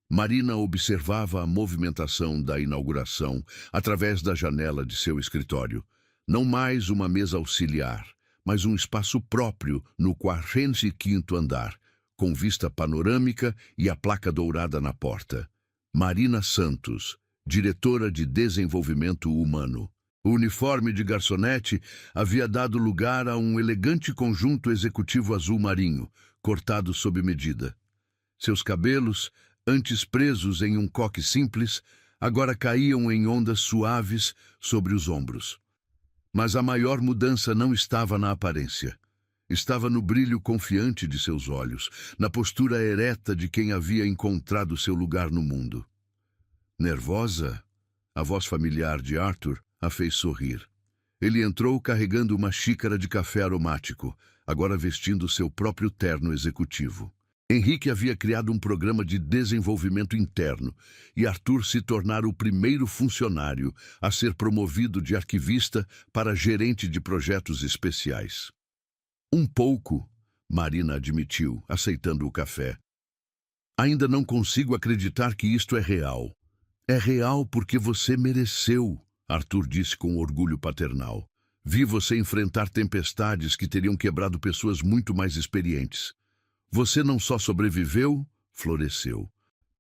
Marina observava a movimentação da inauguração através da janela de seu escritório. Não mais uma mesa auxiliar, mas um espaço próprio no 45º andar, com vista panorâmica e a placa dourada na porta. Marina Santos, diretora de Desenvolvimento Humano. O uniforme de garçonete havia dado lugar a um elegante conjunto executivo azul marinho, cortado sob medida. Seus cabelos, antes presos em um coque simples, agora caíam em ondas suaves sobre os ombros. Mas a maior mudança não estava na aparência. Estava no brilho confiante de seus olhos, na postura ereta de quem havia encontrado seu lugar no mundo. Nervosa, a voz familiar de Arthur a fez sorrir. Ele entrou carregando uma xícara de café aromático, agora vestindo seu próprio terno executivo. Henrique havia criado um programa de desenvolvimento interno e Arthur se tornara o primeiro funcionário a ser promovido de arquivista para gerente de projetos especiais. Um pouco, Marina admitiu, aceitando o café. Ainda não consigo acreditar que isto é real. É real porque você mereceu, Arthur disse com orgulho paternal. Vi você enfrentar tempestades que teriam quebrado pessoas muito mais experientes. Você não só sobreviveu, floresceu.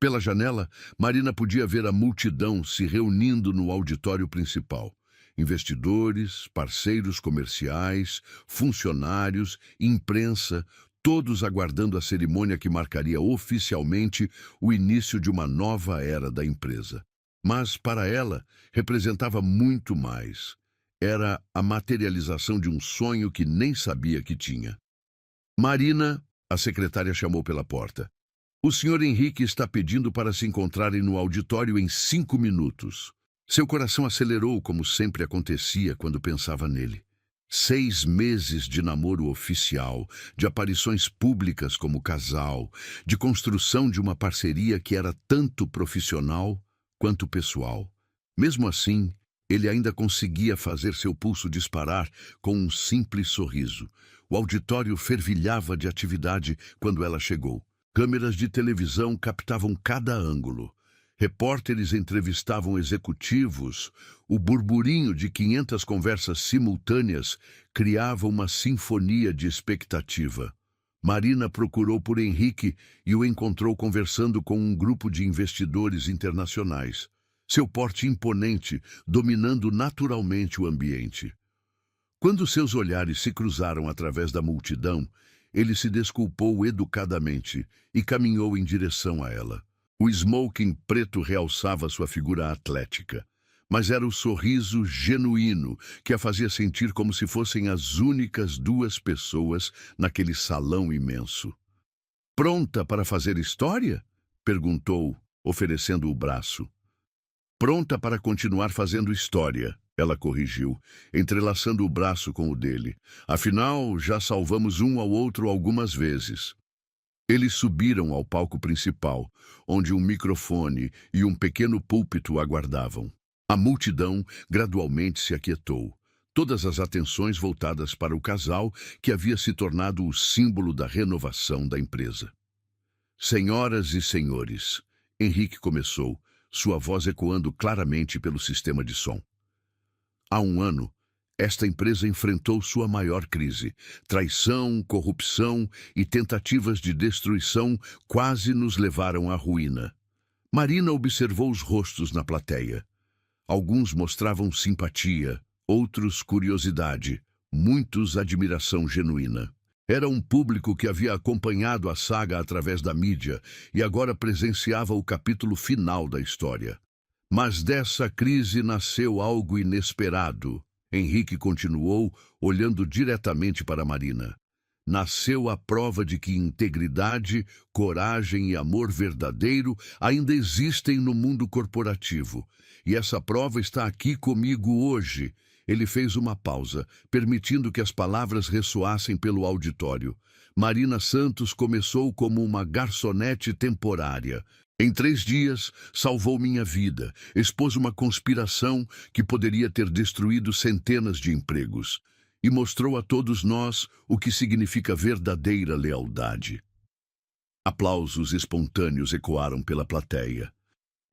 Pela janela, Marina podia ver a multidão se reunindo no auditório principal. Investidores, parceiros comerciais, funcionários, imprensa, todos aguardando a cerimônia que marcaria oficialmente o início de uma nova era da empresa. Mas, para ela, representava muito mais. Era a materialização de um sonho que nem sabia que tinha. Marina, a secretária chamou pela porta. O Sr. Henrique está pedindo para se encontrarem no auditório em 5 minutos. Seu coração acelerou como sempre acontecia quando pensava nele. 6 meses de namoro oficial, de aparições públicas como casal, de construção de uma parceria que era tanto profissional quanto pessoal. Mesmo assim, ele ainda conseguia fazer seu pulso disparar com um simples sorriso. O auditório fervilhava de atividade quando ela chegou. Câmeras de televisão captavam cada ângulo. Repórteres entrevistavam executivos. O burburinho de 500 conversas simultâneas criava uma sinfonia de expectativa. Marina procurou por Henrique e o encontrou conversando com um grupo de investidores internacionais. Seu porte imponente, dominando naturalmente o ambiente. Quando seus olhares se cruzaram através da multidão, ele se desculpou educadamente e caminhou em direção a ela. O smoking preto realçava sua figura atlética, mas era o sorriso genuíno que a fazia sentir como se fossem as únicas 2 pessoas naquele salão imenso. "Pronta para fazer história?" perguntou, oferecendo o braço. "Pronta para continuar fazendo história", ela corrigiu, entrelaçando o braço com o dele. "Afinal, já salvamos um ao outro algumas vezes." Eles subiram ao palco principal, onde um microfone e um pequeno púlpito aguardavam. A multidão gradualmente se aquietou, todas as atenções voltadas para o casal que havia se tornado o símbolo da renovação da empresa. "Senhoras e senhores", Henrique começou, sua voz ecoando claramente pelo sistema de som. Há 1 ano, esta empresa enfrentou sua maior crise. Traição, corrupção e tentativas de destruição quase nos levaram à ruína. Marina observou os rostos na plateia. Alguns mostravam simpatia, outros curiosidade, muitos admiração genuína. Era um público que havia acompanhado a saga através da mídia e agora presenciava o capítulo final da história. Mas dessa crise nasceu algo inesperado. Henrique continuou, olhando diretamente para Marina. Nasceu a prova de que integridade, coragem e amor verdadeiro ainda existem no mundo corporativo. E essa prova está aqui comigo hoje. Ele fez uma pausa, permitindo que as palavras ressoassem pelo auditório. Marina Santos começou como uma garçonete temporária. Em 3 dias, salvou minha vida, expôs uma conspiração que poderia ter destruído centenas de empregos e mostrou a todos nós o que significa verdadeira lealdade. Aplausos espontâneos ecoaram pela plateia.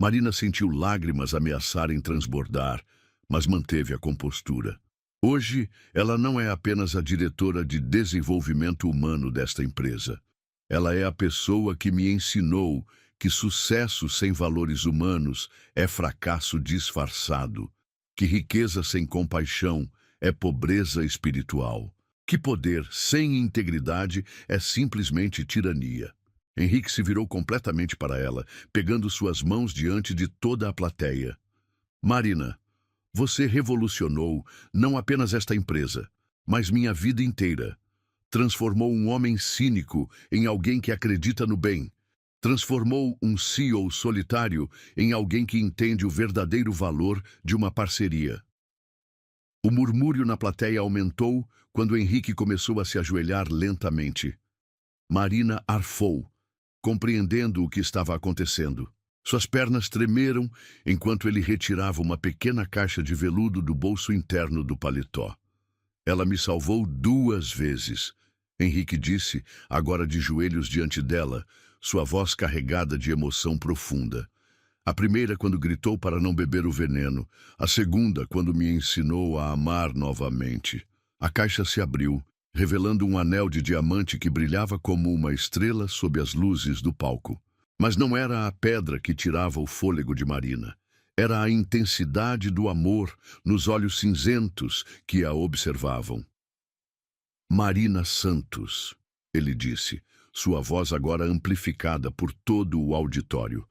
Marina sentiu lágrimas ameaçarem transbordar, mas manteve a compostura. Hoje, ela não é apenas a diretora de desenvolvimento humano desta empresa. Ela é a pessoa que me ensinou que sucesso sem valores humanos é fracasso disfarçado, que riqueza sem compaixão é pobreza espiritual, que poder sem integridade é simplesmente tirania. Henrique se virou completamente para ela, pegando suas mãos diante de toda a plateia. Marina, você revolucionou não apenas esta empresa, mas minha vida inteira. Transformou um homem cínico em alguém que acredita no bem. Transformou um CEO solitário em alguém que entende o verdadeiro valor de uma parceria. O murmúrio na plateia aumentou quando Henrique começou a se ajoelhar lentamente. Marina arfou, compreendendo o que estava acontecendo. Suas pernas tremeram enquanto ele retirava uma pequena caixa de veludo do bolso interno do paletó. Ela me salvou 2 vezes, Henrique disse, agora de joelhos diante dela, sua voz carregada de emoção profunda. A primeira quando gritou para não beber o veneno, a segunda quando me ensinou a amar novamente. A caixa se abriu, revelando um anel de diamante que brilhava como uma estrela sob as luzes do palco. Mas não era a pedra que tirava o fôlego de Marina. Era a intensidade do amor nos olhos cinzentos que a observavam. Marina Santos, ele disse, sua voz agora amplificada por todo o auditório.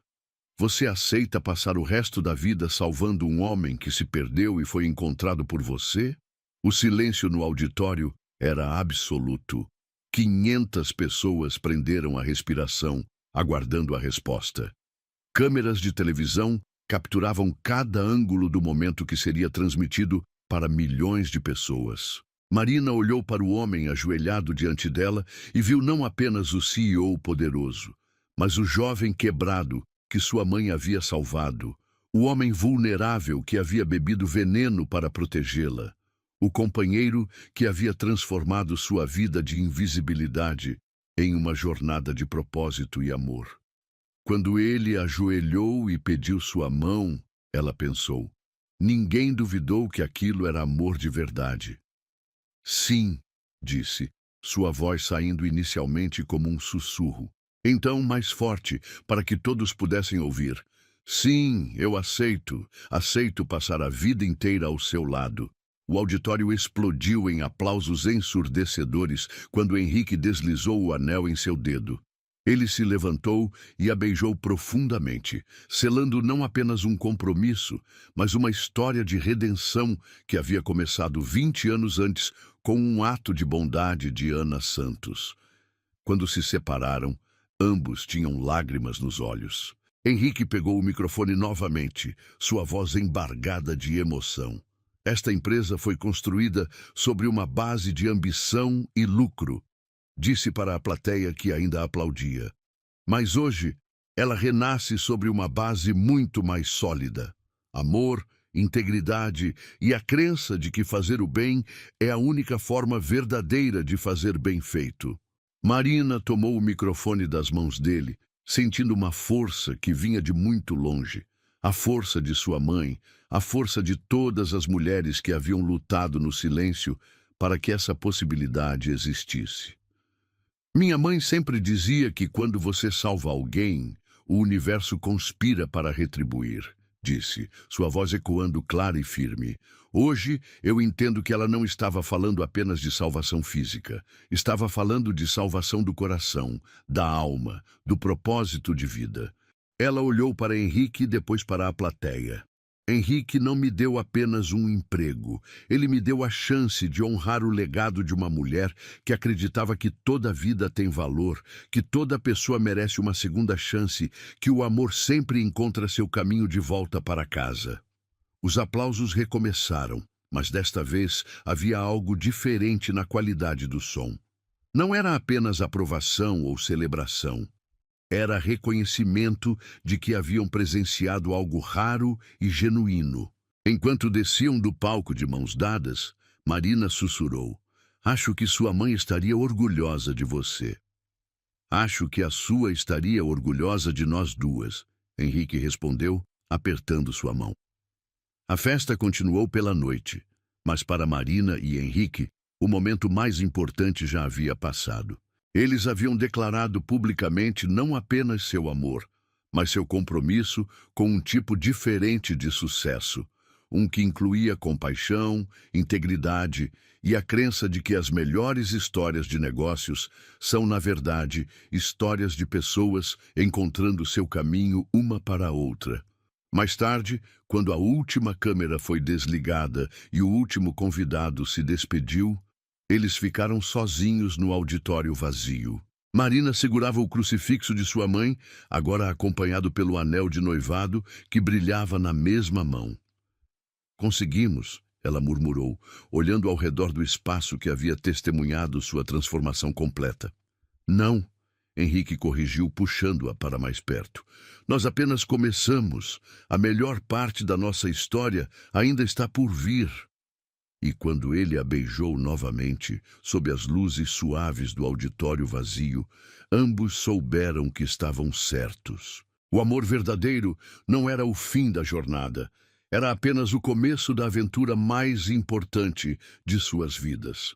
Você aceita passar o resto da vida salvando um homem que se perdeu e foi encontrado por você? O silêncio no auditório era absoluto. 500 pessoas prenderam a respiração, aguardando a resposta. Câmeras de televisão capturavam cada ângulo do momento que seria transmitido para milhões de pessoas. Marina olhou para o homem ajoelhado diante dela e viu não apenas o CEO poderoso, mas o jovem quebrado que sua mãe havia salvado, o homem vulnerável que havia bebido veneno para protegê-la, o companheiro que havia transformado sua vida de invisibilidade em uma jornada de propósito e amor. Quando ele ajoelhou e pediu sua mão, ela pensou, ninguém duvidou que aquilo era amor de verdade. Sim, disse, sua voz saindo inicialmente como um sussurro. Então mais forte, para que todos pudessem ouvir. Sim, eu aceito. Aceito passar a vida inteira ao seu lado. O auditório explodiu em aplausos ensurdecedores quando Henrique deslizou o anel em seu dedo. Ele se levantou e a beijou profundamente, selando não apenas um compromisso, mas uma história de redenção que havia começado 20 anos antes com um ato de bondade de Ana Santos. Quando se separaram, ambos tinham lágrimas nos olhos. Henrique pegou o microfone novamente, sua voz embargada de emoção. Esta empresa foi construída sobre uma base de ambição e lucro, disse para a plateia que ainda aplaudia. Mas hoje, ela renasce sobre uma base muito mais sólida. Amor, integridade e a crença de que fazer o bem é a única forma verdadeira de fazer bem feito. Marina tomou o microfone das mãos dele, sentindo uma força que vinha de muito longe. A força de sua mãe, a força de todas as mulheres que haviam lutado no silêncio para que essa possibilidade existisse. Minha mãe sempre dizia que quando você salva alguém, o universo conspira para retribuir, disse, sua voz ecoando clara e firme. Hoje eu entendo que ela não estava falando apenas de salvação física. Estava falando de salvação do coração, da alma, do propósito de vida. Ela olhou para Henrique e depois para a plateia. Henrique não me deu apenas um emprego. Ele me deu a chance de honrar o legado de uma mulher que acreditava que toda vida tem valor, que toda pessoa merece uma segunda chance, que o amor sempre encontra seu caminho de volta para casa. Os aplausos recomeçaram, mas desta vez havia algo diferente na qualidade do som. Não era apenas aprovação ou celebração. Era reconhecimento de que haviam presenciado algo raro e genuíno. Enquanto desciam do palco de mãos dadas, Marina sussurrou: "Acho que sua mãe estaria orgulhosa de você." "Acho que a sua estaria orgulhosa de nós duas", Henrique respondeu, apertando sua mão. A festa continuou pela noite, mas para Marina e Henrique, o momento mais importante já havia passado. Eles haviam declarado publicamente não apenas seu amor, mas seu compromisso com um tipo diferente de sucesso, um que incluía compaixão, integridade e a crença de que as melhores histórias de negócios são, na verdade, histórias de pessoas encontrando seu caminho uma para a outra. Mais tarde, quando a última câmera foi desligada e o último convidado se despediu, eles ficaram sozinhos no auditório vazio. Marina segurava o crucifixo de sua mãe, agora acompanhado pelo anel de noivado que brilhava na mesma mão. "Conseguimos", ela murmurou, olhando ao redor do espaço que havia testemunhado sua transformação completa. "Não", Henrique corrigiu, puxando-a para mais perto. "Nós apenas começamos. A melhor parte da nossa história ainda está por vir." E quando ele a beijou novamente, sob as luzes suaves do auditório vazio, ambos souberam que estavam certos. O amor verdadeiro não era o fim da jornada, era apenas o começo da aventura mais importante de suas vidas.